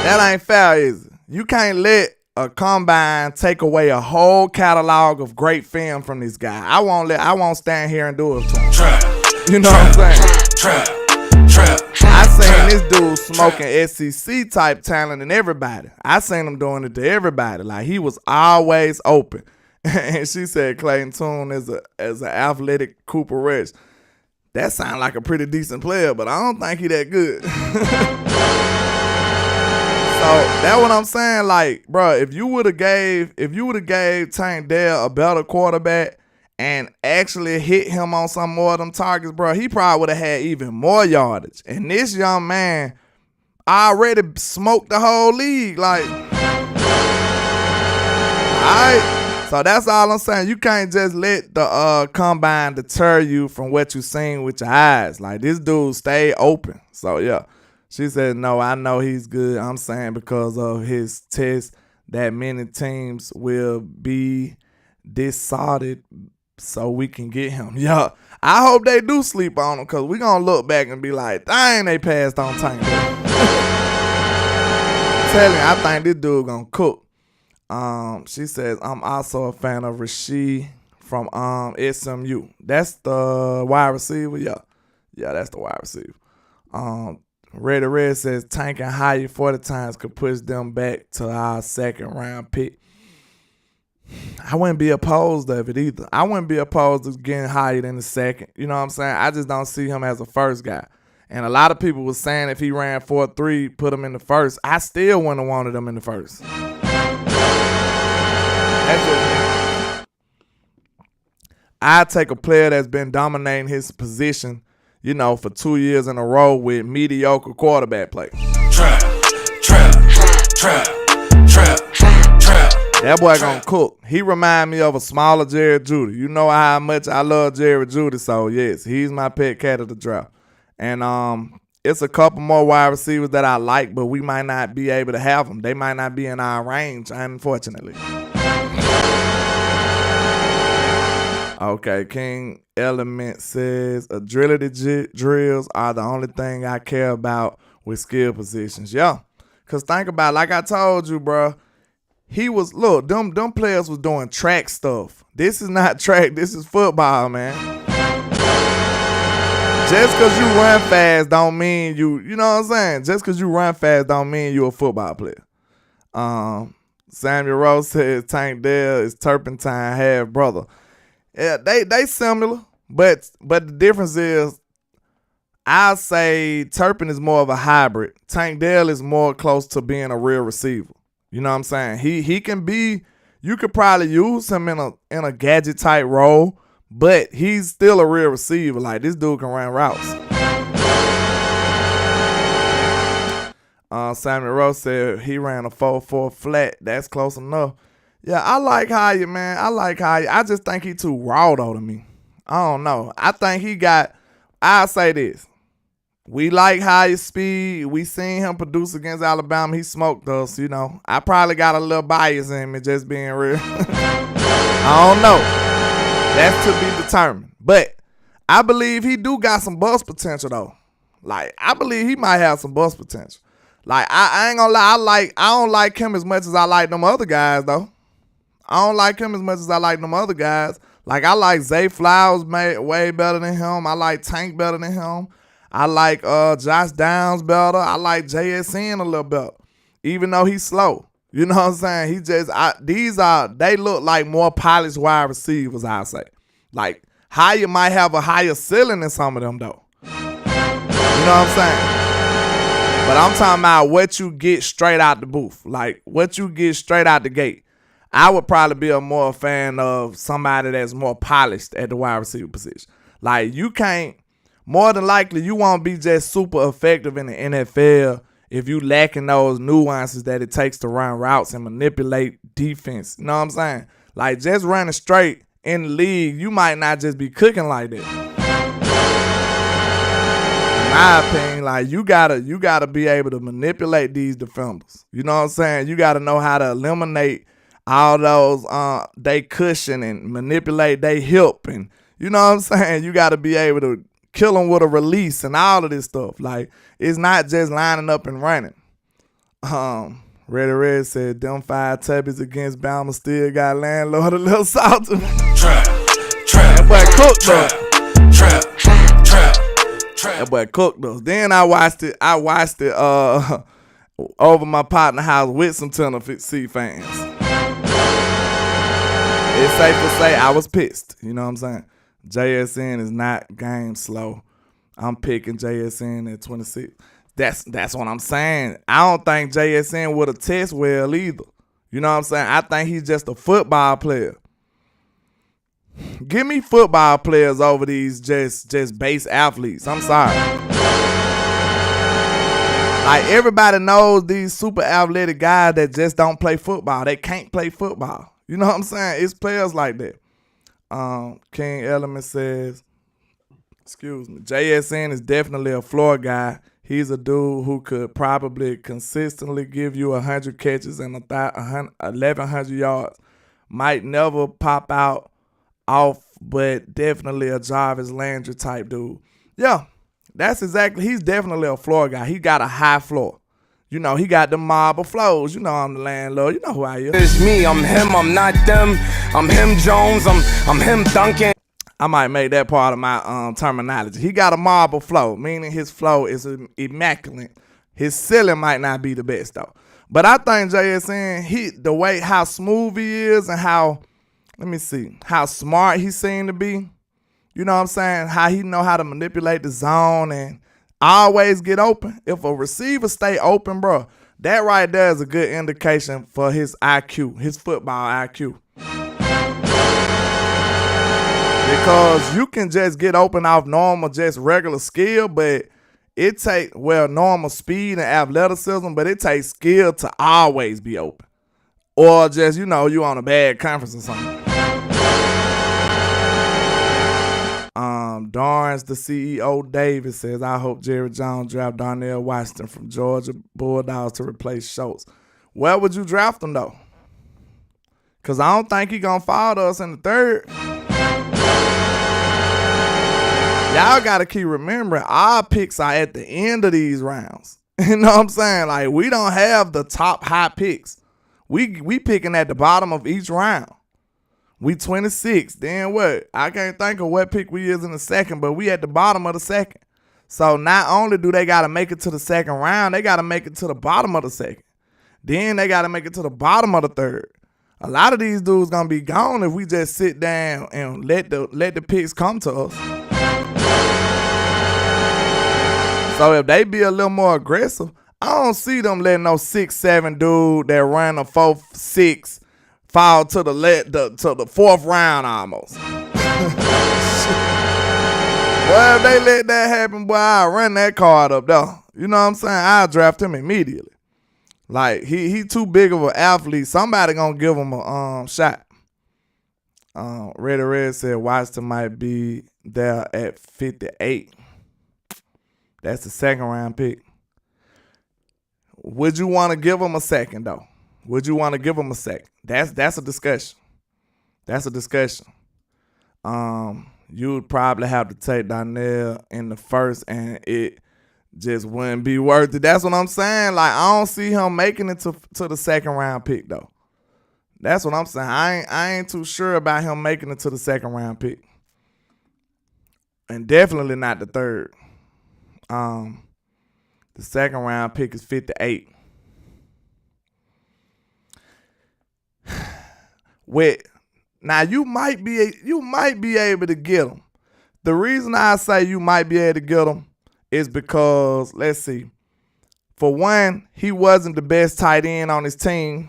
S1: That ain't fair, is it? You can't let a combine take away a whole catalog of great film from this guy. I won't stand here and do it to him. You know what I'm saying? I seen this dude smoking SEC type talent and everybody. I seen him doing it to everybody. Like, he was always open. And she said Clayton Tune is an athletic Cooper Rush. That sounds like a pretty decent player, but I don't think he that good. So that's what I'm saying. Like, bro, if you would have gave Tank Dell a better quarterback and actually hit him on some more of them targets, bro, he probably would have had even more yardage. And this young man already smoked the whole league. Like, all right. So that's all I'm saying. You can't just let the combine deter you from what you seen with your eyes. Like, this dude stayed open. So yeah. She said, no, I know he's good. I'm saying because of his test that many teams will be decided so we can get him. Yeah, I hope they do sleep on him because we're going to look back and be like, dang, they passed on Tank. Telling you, I think this dude going to cook. She says, I'm also a fan of Rasheed from SMU. That's the wide receiver? Yeah, that's the wide receiver. Red says Tank and higher 40 times could push them back to our second round pick. I wouldn't be opposed of it either. I wouldn't be opposed to getting higher than the second. You know what I'm saying? I just don't see him as a first guy. And a lot of people were saying if he ran 4.3, put him in the first. I still wouldn't have wanted him in the first. That's just me. I'd take a player that's been dominating his position, you know, for 2 years in a row with mediocre quarterback play.
S2: Trap.
S1: That boy gonna cook. He remind me of a smaller Jerry Jeudy. You know how much I love Jerry Jeudy, so yes, he's my pet cat of the draft. And it's a couple more wide receivers that I like, but we might not be able to have them. They might not be in our range, unfortunately. Okay, King Element says agility drills are the only thing I care about with skill positions. Yeah, because think about it, like I told you, bro. He was, look, them players was doing track stuff. This is not track. This is football, man. Just because you run fast don't mean you know what I'm saying? Just because you run fast don't mean you a football player. Samuel Rose says Tank Dell is Turpentine half brother. Yeah, they similar, but the difference is I'll say Turpin is more of a hybrid. Tank Dell is more close to being a real receiver. You know what I'm saying? He can be, you could probably use him in a gadget type role, but he's still a real receiver. Like, this dude can run routes. Samuel Rose said he ran a 4.4 flat. That's close enough. Yeah, I like Hyatt, man. I like Hyatt. I just think he too raw though to me. I don't know. I think he got, I'll say this. We like Hyatt's speed. We seen him produce against Alabama. He smoked us, you know. I probably got a little bias in me, just being real. I don't know. That's to be determined. But I believe he do got some bust potential though. Like, I believe he might have some bust potential. Like, I ain't gonna lie, I don't like him as much as I like them other guys though. I don't like him as much as I like them other guys. Like, I like Zay Flowers way better than him. I like Tank better than him. I like Josh Downs better. I like JSN a little better, even though he's slow. You know what I'm saying? He just, they look like more polished wide receivers, I'll say. Like, Hyatt might have a higher ceiling than some of them, though. You know what I'm saying? But I'm talking about what you get straight out the booth. Like, what you get straight out the gate. I would probably be a more fan of somebody that's more polished at the wide receiver position. Like, you can't, more than likely, you won't be just super effective in the NFL if you lacking those nuances that it takes to run routes and manipulate defense. You know what I'm saying? Like, just running straight in the league, you might not just be cooking like that. In my opinion, like, you gotta be able to manipulate these defenders. You know what I'm saying? You gotta know how to eliminate all those they cushion and manipulate they hip, and you know what I'm saying? You gotta be able to kill them with a release and all of this stuff. Like, it's not just lining up and running. Red said, them 5 tubbies against Bama still got landlord a little salty. That boy cooked though. That boy cooked though. Then I watched it over my partner's house with some Tennessee fans. It's safe to say I was pissed. You know what I'm saying? JSN is not game slow. I'm picking JSN at 26. That's what I'm saying. I don't think JSN would have test well either. You know what I'm saying? I think he's just a football player. Give me football players over these just base athletes. I'm sorry. Like, everybody knows these super athletic guys that just don't play football. They can't play football. You know what I'm saying? It's players like that. King Element says, JSN is definitely a floor guy. He's a dude who could probably consistently give you 100 catches and 1,100 yards. Might never pop out off, but definitely a Jarvis Landry type dude. Yeah, he's definitely a floor guy. He got a high floor. You know, he got the marble flows. You know I'm the landlord. You know who I am.
S2: It's me, I'm him, I'm not them. I'm him Jones, I'm him Duncan.
S1: I might make that part of my terminology. He got a marble flow, meaning his flow is immaculate. His ceiling might not be the best though. But I think JSN, the way how smooth he is and how smart he seemed to be. You know what I'm saying? How he know how to manipulate the zone and always get open. If a receiver stay open, bro, that right there is a good indication for his IQ, his football IQ. Because you can just get open off normal, just regular skill, but it takes, normal speed and athleticism, but it takes skill to always be open. Or just, you on a bad conference or something. Darns, the CEO Davis says, I hope Jerry Jones draft Darnell Washington from Georgia Bulldogs to replace Schultz. Where would you draft him, though? Because I don't think he going to fall to us in the third. Y'all got to keep remembering, our picks are at the end of these rounds. You know what I'm saying? Like, we don't have the top high picks. We picking at the bottom of each round. We 26. Then what? I can't think of what pick we is in the second, but we at the bottom of the second. So not only do they got to make it to the second round, they got to make it to the bottom of the second. Then they got to make it to the bottom of the third. A lot of these dudes going to be gone if we just sit down and let the picks come to us. So if they be a little more aggressive, I don't see them letting no 6'7" dude that ran a 4.6 fall to the fourth round almost. Boy, if they let that happen, boy, I'll run that card up though. You know what I'm saying? I'll draft him immediately. Like he too big of an athlete. Somebody gonna give him a shot. Red said Washington might be there at 58. That's the second round pick. Would you want to give him a second though? Would you want to give him a second? That's a discussion. That's a discussion. You would probably have to take Darnell in the first, and it just wouldn't be worth it. That's what I'm saying. Like, I don't see him making it to the second round pick though. That's what I'm saying. I ain't too sure about him making it to the second round pick, and definitely not the third. The second round pick is 58. Now you might be able to get him. The reason I say you might be able to get him is because, let's see, for one, he wasn't the best tight end on his team.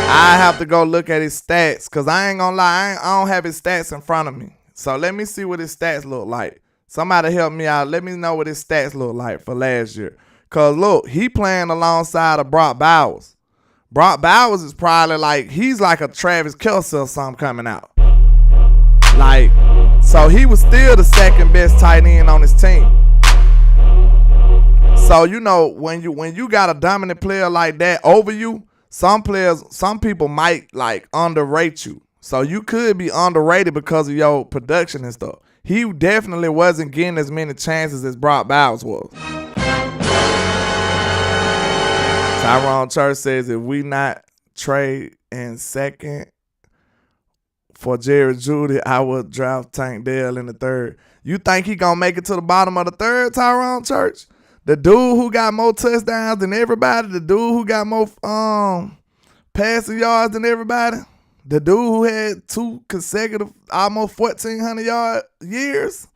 S1: I have to go look at his stats because I ain't gonna lie, I don't have his stats in front of me. So let me see what his stats look like. Somebody help me out. Let me know what his stats look like for last year. Because, look, he playing alongside of Brock Bowers. Brock Bowers is probably like, he's like a Travis Kelce or something coming out. Like, so he was still the second best tight end on his team. So, when you got a dominant player like that over you, some people might, like, underrate you. So you could be underrated because of your production and stuff. He definitely wasn't getting as many chances as Brock Bowers was. Tyrone Church says, if we not trade in second for Jerry Jeudy, I would draft Tank Dell in the third. You think he gonna make it to the bottom of the third, Tyrone Church? The dude who got more touchdowns than everybody, the dude who got more passing yards than everybody, the dude who had 2 consecutive almost 1,400-yard years.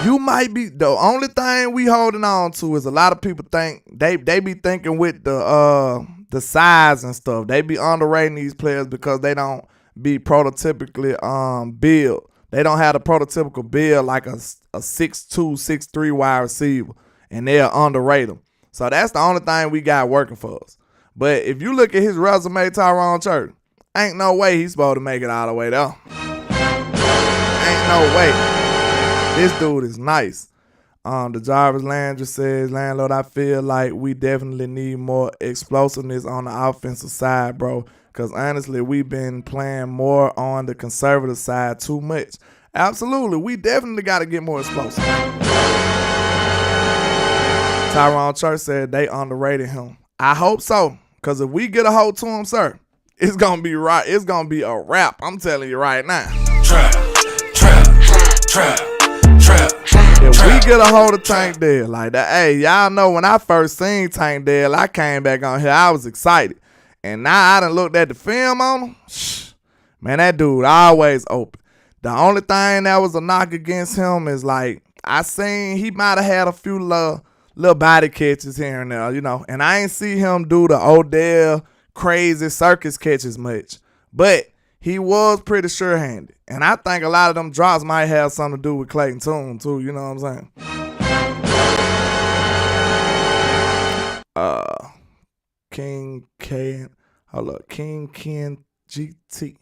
S1: You might be, the only thing we holding on to is a lot of people think they be thinking with the size and stuff. They be underrating these players because they don't be prototypically build. They don't have the prototypical build like a 6'2", 6'3" wide receiver, and they'll underrate them. So that's the only thing we got working for us. But if you look at his resume, Tyrone Church, ain't no way he's supposed to make it all the way there. Ain't no way. This dude is nice. The Jarvis Landry says, landlord, I feel like we definitely need more explosiveness on the offensive side, bro. Because honestly, we've been playing more on the conservative side too much. Absolutely. We definitely got to get more explosive. Tyrone Church said they underrated him. I hope so. Because if we get a hold to him, sir, it's going to be right. It's going to be a wrap. I'm telling you right now. Trap. If we get a hold of Tank Dell like that, hey, y'all know when I first seen Tank Dell, I came back on here, I was excited. And now I done looked at the film on him. Man, that dude always open. The only thing that was a knock against him is like, I seen he might have had a few little body catches here and there, and I ain't see him do the Odell crazy circus catches much. But he was pretty sure-handed. And I think a lot of them drops might have something to do with Clayton Tune, too. You know what I'm saying? King Ken GT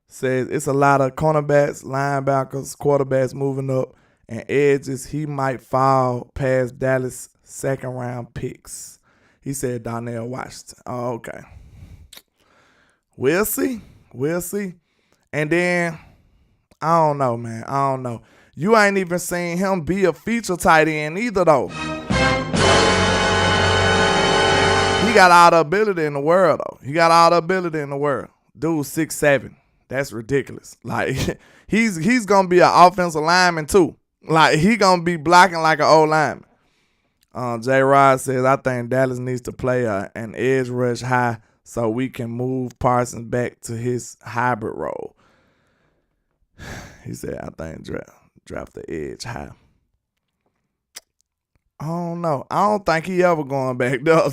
S1: says it's a lot of cornerbacks, linebackers, quarterbacks moving up, and edges. He might fall past Dallas second round picks. He said Donnell Washington. Oh, okay. We'll see. And then, I don't know, man. I don't know. You ain't even seen him be a feature tight end either, though. He got all the ability in the world, though. Dude, 6'7". That's ridiculous. Like, he's going to be an offensive lineman, too. Like, he going to be blocking like an old lineman. J. Rod says, I think Dallas needs to play an edge rush high so we can move Parsons back to his hybrid role. He said, I think draft the edge high. I don't know. I don't think he ever going back there. Who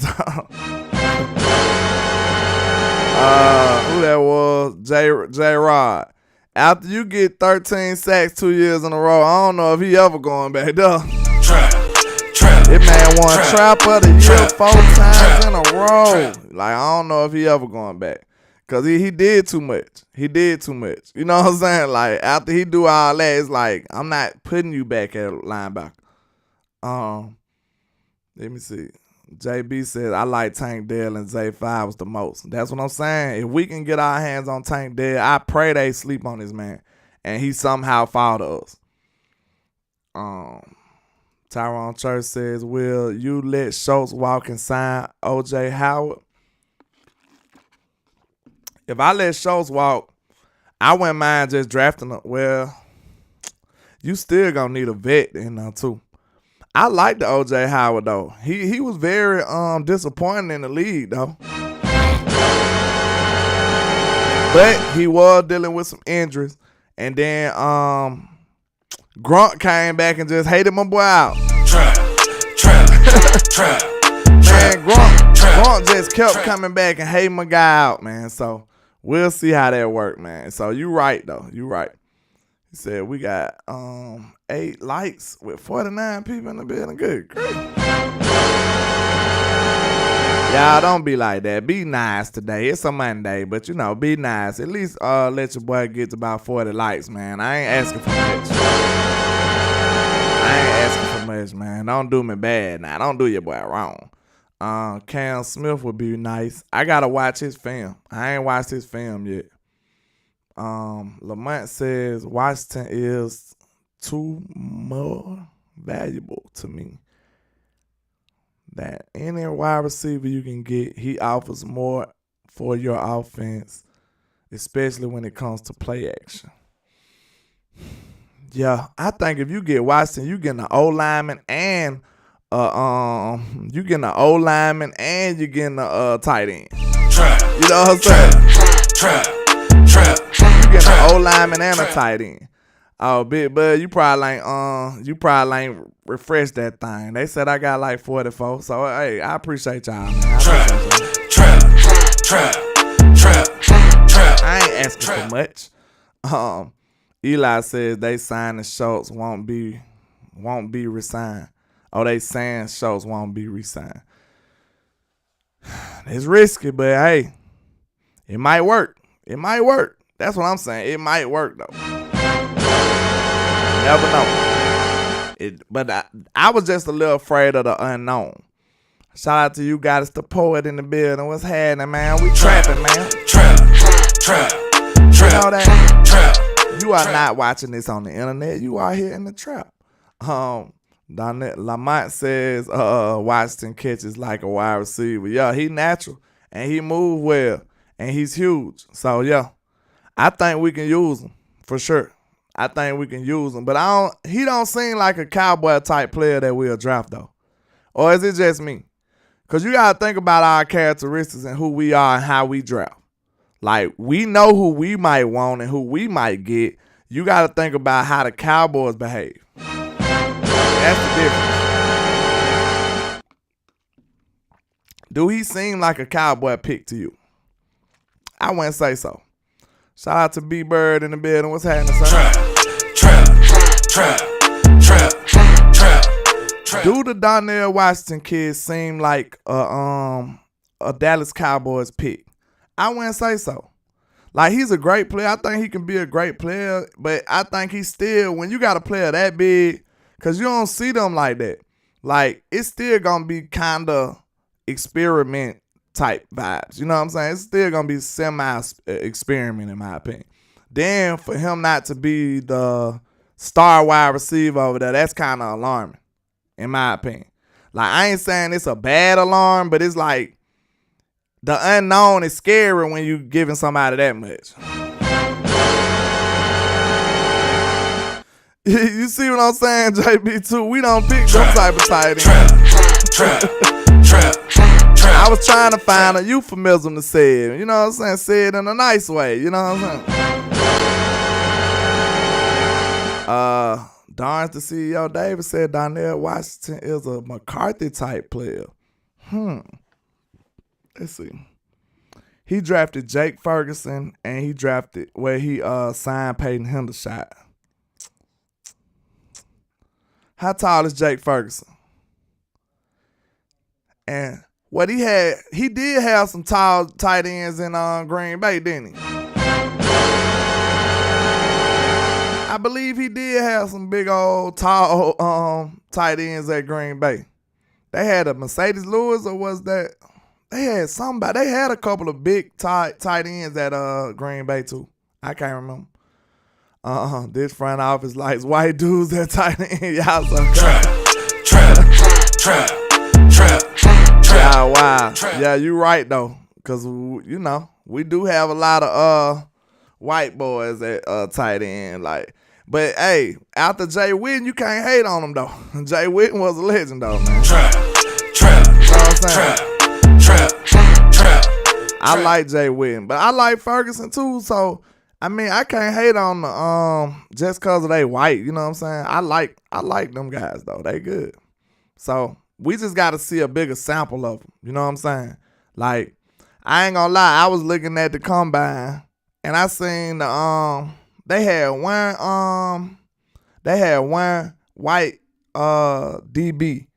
S1: that was? J. Rod. After you get 13 sacks 2 years in a row, I don't know if he ever going back there. That man won Trap of the Year 4 times in a row. Like, I don't know if he ever going back. Because he did too much. You know what I'm saying? Like, after he do all that, it's like, I'm not putting you back at linebacker. Let me see. JB said, I like Tank Dell and Zay Flowers the most. That's what I'm saying. If we can get our hands on Tank Dell, I pray they sleep on this man. And he somehow fall to us. Tyrone Church says, will you let Schultz walk and sign O.J. Howard? If I let Schultz walk, I wouldn't mind just drafting him. Well, you still going to need a vet in there, too. I like the O.J. Howard, though. He was very disappointing in the league, though. But he was dealing with some injuries. And then Grunt came back and just hated my boy out. Man, Grunt just kept coming back and hating my guy out, man. So we'll see how that worked, man. So you right, though. You right. He said we got 8 likes with 49 people in the building. Good grief. Y'all don't be like that. Be nice today. It's a Monday, but be nice. At least let your boy get to about 40 likes, man. I ain't asking for much. Man. Don't do me bad now. Don't do your boy wrong. Cam Smith would be nice. I gotta watch his film. I ain't watched his film yet. Lamont says Washington is too more valuable to me. That any wide receiver you can get, he offers more for your offense, especially when it comes to play action. Yeah, I think if you get Washington, you getting an O lineman and you getting an O lineman and you getting a tight end. You know what I'm saying? You getting an O lineman and a tight end. Oh, big bud, you probably ain't refreshed that thing. They said I got like 44, so hey, I appreciate y'all, man. I ain't asking for much. Eli says they signed the Schultz won't be resigned. Oh, they saying Schultz won't be resigned. It's risky, but hey, it might work. That's what I'm saying. It might work though. Never know. But I was just a little afraid of the unknown. Shout out to you guys, the poet in the building. What's happening, man? We trapping, man. Trap. You know that? You are not watching this on the internet. You are here in the trap. Lamont says Washington catches like a wide receiver. Yeah, he natural. And he move well. And he's huge. So, yeah, I think we can use him for sure. I think we can use him. But he don't seem like a Cowboy type player that we'll draft though. Or is it just me? Because you got to think about our characteristics and who we are and how we draft. Like, we know who we might want and who we might get. You got to think about how the Cowboys behave. That's the difference. Do he seem like a Cowboy pick to you? I wouldn't say so. Shout out to B-Bird in the building. What's happening, son? Do the Darnell Washington kid seem like a Dallas Cowboys pick? I wouldn't say so. Like, he's a great player. I think he can be a great player, but I think he's still, when you got a player that big, because you don't see them like that, like, it's still going to be kind of experiment type vibes. You know what I'm saying? It's still going to be semi-experiment, in my opinion. Then for him not to be the star wide receiver over there, that's kind of alarming, in my opinion. Like, I ain't saying it's a bad alarm, but it's like, the unknown is scary when you giving somebody that much. You see what I'm saying, JB2? We don't pick them type of tight ends. I was trying to find a euphemism to say it. You know what I'm saying? Say it in a nice way. You know what I'm saying? Darn, the CEO David said Darnell Washington is a McCarthy type player. Let's see. He drafted Jake Ferguson, and he drafted where he signed Peyton Hendershot. How tall is Jake Ferguson? And what he did have some tall tight ends in Green Bay, didn't he? I believe he did have some big old tall tight ends at Green Bay. They had a Mercedes Lewis, or was that? They had somebody. They had a couple of big tight ends at Green Bay too. I can't remember. This front office likes white dudes at tight end. Y'all so trap. Yeah, wow. Yeah, you right though, cause you know we do have a lot of white boys at tight end. Like, but hey, after Jay Witten, you can't hate on him though. Jay Witten was a legend though, man. Trap. You know what I'm saying? Trap. I like Jay Witten, but I like Ferguson too. So I mean, I can't hate on the just cause of they white. You know what I'm saying? I like them guys though. They good. So we just got to see a bigger sample of them. You know what I'm saying? Like, I ain't gonna lie. I was looking at the combine and I seen the they had one white DB.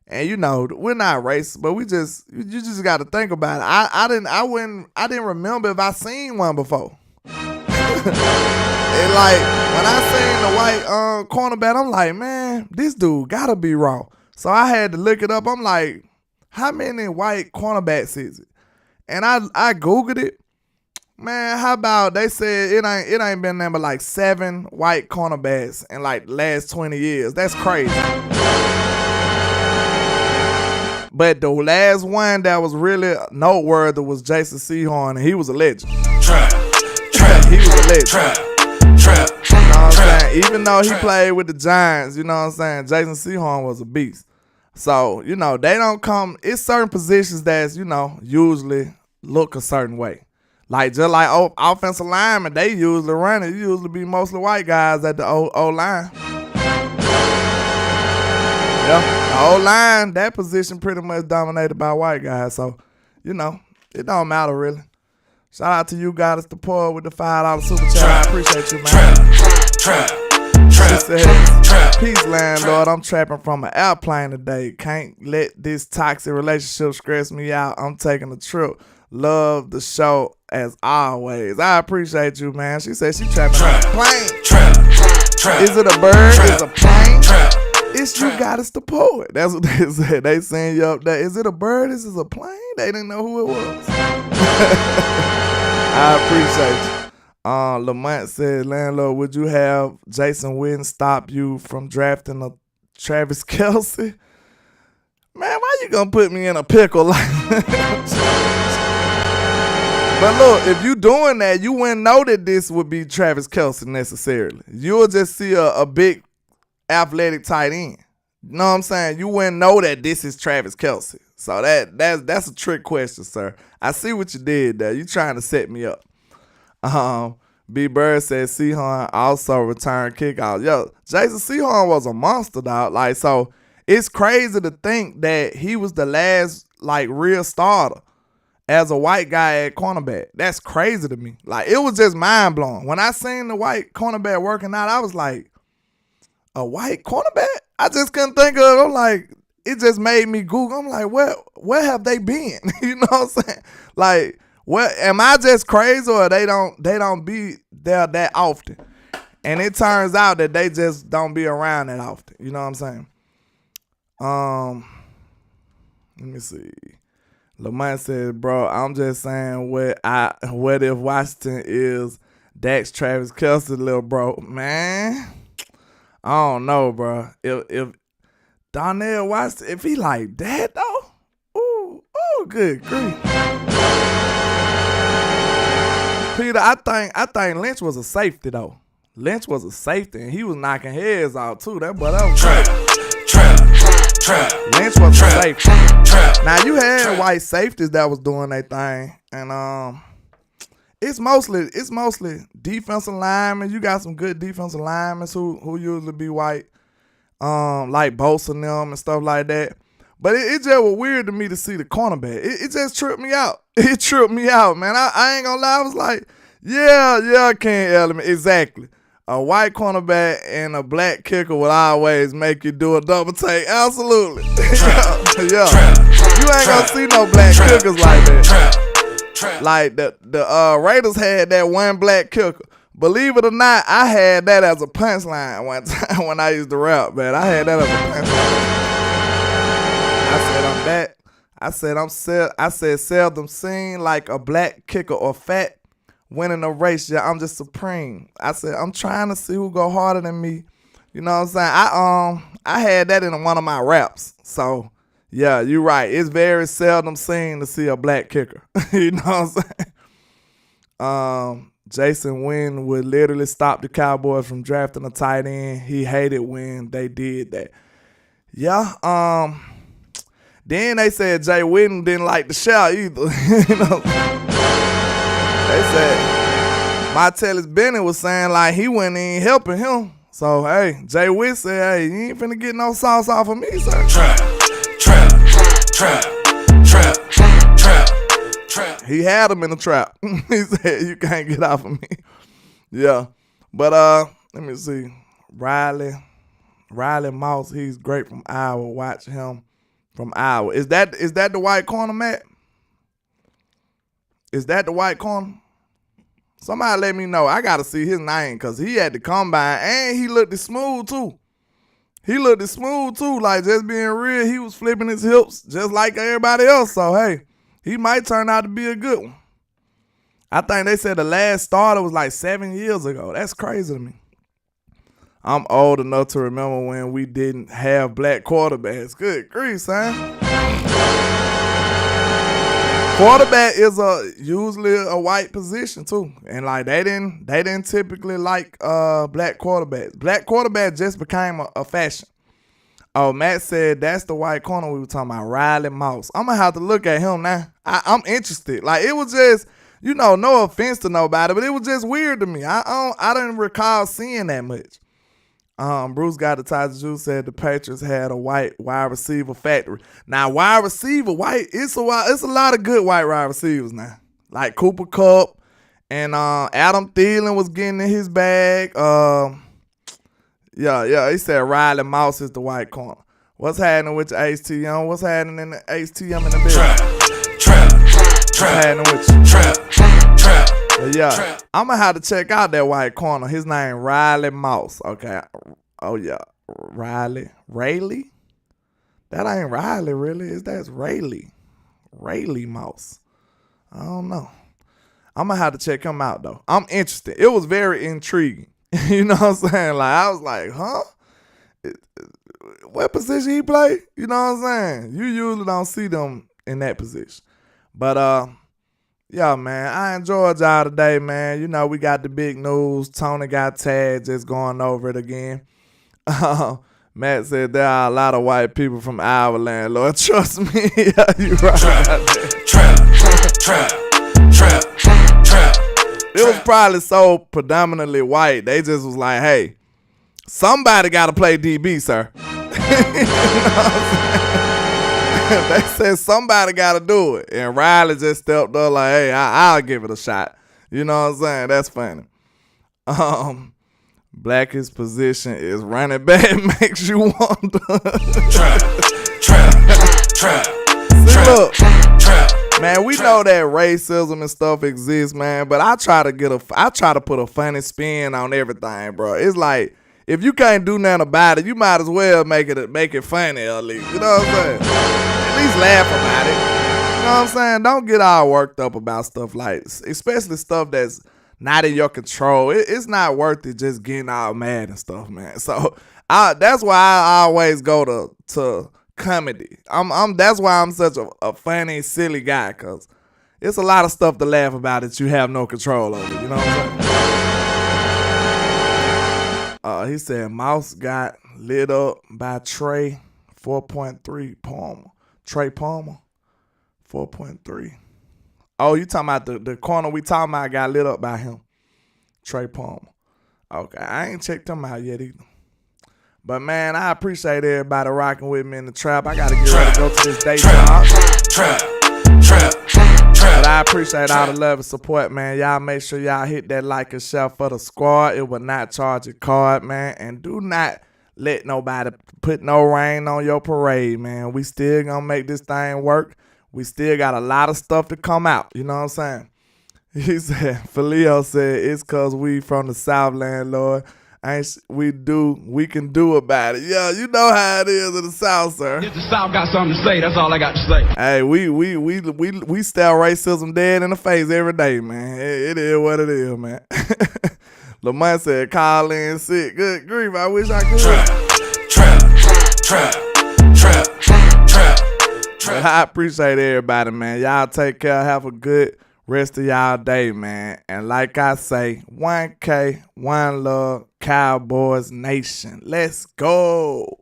S1: And you know, we're not racist, but you just got to think about it. I didn't remember if I seen one before. And like, when I seen the white cornerback, I'm like, man, this dude gotta be raw. So I had to look it up. I'm like, how many white cornerbacks is it? And I Googled it. Man, how about they said it ain't been number like 7 white cornerbacks in like the last 20 years. That's crazy. But the last one that was really noteworthy was Jason Sehorn, and he was a legend. He was a legend. You know what I'm saying? Even though he played with the Giants, you know what I'm saying? Jason Sehorn was a beast. So, you know, they don't come. It's certain positions that's, you know, usually look a certain way. Like, just like offensive linemen, they usually run it. Usually be mostly white guys at the O-line. Yeah, the O-line, that position pretty much dominated by white guys. So, you know, it don't matter really. Shout out to you guys, the poor with the $5 super chat. I appreciate you, man. Peace, landlord. I'm trapping from an airplane today. Can't let this toxic relationship stress me out. I'm taking a trip. Love the show as always. I appreciate you, man. She said she trapping on a plane. Is it a bird? Is it a plane? It's you got us the poet. That's what they said. They send you up there. Is it a bird? Is it a plane? They didn't know who it was. I appreciate you. Lamont said, landlord, would you have Jason Witten stop you from drafting a Travis Kelce? Man, why you gonna put me in a pickle like But look, if you doing that, you wouldn't know that this would be Travis Kelce necessarily. You'll just see a big athletic tight end. You know what I'm saying? You wouldn't know that this is Travis Kelce. So that's a trick question, sir. I see what you did there. You trying to set me up. B. Bird said Sehorn also returned kickoff. Yo, Jason Sehorn was a monster, dog. Like, so it's crazy to think that he was the last like real starter as a white guy at cornerback. That's crazy to me. Like, it was just mind blowing. When I seen the white cornerback working out, I was like, a white cornerback? I just couldn't think of it. I'm like, it just made me Google. I'm like, where have they been? You know what I'm saying? Like, what am I just crazy or they don't be there that often? And it turns out that they just don't be around that often. You know what I'm saying? Let me see. Lamont said, bro, I'm just saying what if Washington is Dax Travis Kelce, little bro? Man, I don't know, bro. If Donnell Washington, if he like that though, ooh, good grief. Peter, I think Lynch was a safety though. Lynch was a safety and he was knocking heads out too. That was trap. Lynch was a safety. Now you had white safeties that was doing their thing, and it's mostly defensive linemen. You got some good defensive linemen who usually be white, like Bosa and them and stuff like that. But it just was weird to me to see the cornerback. It just tripped me out. It tripped me out, man. I ain't gonna lie. I was like, yeah, Ken Element, exactly. A white cornerback and a black kicker would always make you do a double take. Absolutely. Yeah. You ain't gonna see no black kickers like that. Like the Raiders had that one black kicker. Believe it or not, I had that as a punchline one time when I used to rap, man. I had that as a punchline. I said I'm that. I said seldom seen like a black kicker or fat winning a race. Yeah, I'm just supreme. I said I'm trying to see who go harder than me. You know what I'm saying? I had that in one of my raps. So yeah, you're right. It's very seldom seen to see a black kicker. You know what I'm saying? Jason Wynn would literally stop the Cowboys from drafting a tight end. He hated when they did that. Yeah. Then they said Jay Witten didn't like the shout either. You know. They said Martellus Bennett was saying like he wasn't even helping him. So hey, Jay Witt said, hey, you ain't finna get no sauce off of me, sir. Trap. He had him in the trap. He said you can't get off of me. Yeah. But let me see. Riley Moss, he's great from Iowa. Watch him from Iowa. Is that the white corner, Matt? Is that the white corner? Somebody let me know. I got to see his name because he had the combine and he looked smooth too. Like just being real, he was flipping his hips just like everybody else. So, hey, he might turn out to be a good one. I think they said the last starter was like 7 years ago. That's crazy to me. I'm old enough to remember when we didn't have black quarterbacks. Good grief, son. Quarterback is usually a white position too, and like they didn't typically like black quarterbacks. Black quarterback just became a fashion. Oh, Matt said that's the white corner we were talking about, Riley Moss. I'm gonna have to look at him now. I'm interested. Like it was just, no offense to nobody, but it was just weird to me. I didn't recall seeing that much. Bruce got the Tyson Juice said the Patriots had a white wide receiver factory. Now wide receiver white, it's a lot of good white wide receivers now. Like Cooper Kupp and Adam Thielen was getting in his bag. Yeah, he said Riley Moss is the white corner. What's happening with the HT Young? What's happening in the HTM in the building? Trap. What's happening with you? Trap. Yeah, I'm going to have to check out that white corner. His name, Riley Moss. Okay. Oh, yeah. Rayleigh? That ain't Riley, really. That's Rayleigh. Rayleigh Moss. I don't know. I'm going to have to check him out, though. I'm interested. It was very intriguing. You know what I'm saying? Like, I was like, huh? What position he play? You know what I'm saying? You usually don't see them in that position. But, yeah, man, I enjoyed y'all today, man. We got the big news. Tony got tagged, just going over it again. Matt said there are a lot of white people from Iowa land, Lord. Trust me. Yeah, you right. Trap. It was probably so predominantly white. They just was like, hey, somebody got to play DB, sir. You know what I'm saying? They said somebody got to do it. And Riley just stepped up like, hey, I'll give it a shot. You know what I'm saying? That's funny. Blackest position is running back. Makes you wonder. See, look, man, we know that racism and stuff exists, man. But I try to put a funny spin on everything, bro. It's like, if you can't do nothing about it, you might as well make it funny at least. You know what I'm saying? At least laugh about it. You know what I'm saying? Don't get all worked up about stuff like, especially stuff that's not in your control. It's not worth it just getting all mad and stuff, man. So that's why I always go to comedy. That's why I'm such a funny, silly guy, cause it's a lot of stuff to laugh about that you have no control over. You know what I'm saying? He said Mouse got lit up by Trey 4.3 Palmer. Trey Palmer 4.3. Oh, you talking about the corner we talking about got lit up by him. Trey Palmer. Okay, I ain't checked him out yet either. But, man, I appreciate everybody rocking with me in the trap. I got to get ready to go to this day job. But I appreciate all the love and support, man. Y'all make sure y'all hit that like and share for the squad. It will not charge a card, man. And do not let nobody put no rain on your parade, man. We still going to make this thing work. We still got a lot of stuff to come out. You know what I'm saying? He said, Filio said, it's because we from the Southland, Lord. We can do about it. Yeah, you know how it is in the South, sir.
S3: If the South got something to say, that's all I got to say.
S1: Hey, we stare racism dead in the face every day, man. It is what it is, man. Lamont said, call in sick. Good grief, I wish I could. Trap. But I appreciate everybody, man. Y'all take care. Have a good rest of y'all day, man. And like I say, 1K, one love, Cowboys Nation. Let's go.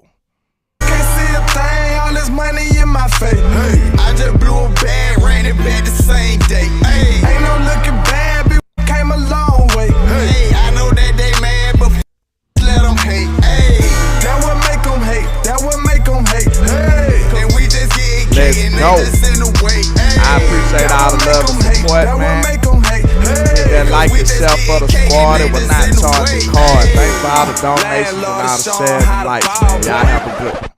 S2: Can't see a thing, all this money in my face. Hey, I just blew a bag, ran it back the same day. Hey, ain't no looking bad, bitch, came a long way. Hey, I know that they mad, but let them hate. Hey, that what make them hate. That what make them hate. Hey, and we just get
S1: Let's go. I appreciate all the love and support, man. Hit that like and share for the squad. It will not charge a card. Thanks for all the donations and all the shares and likes, man. Y'all have a good one.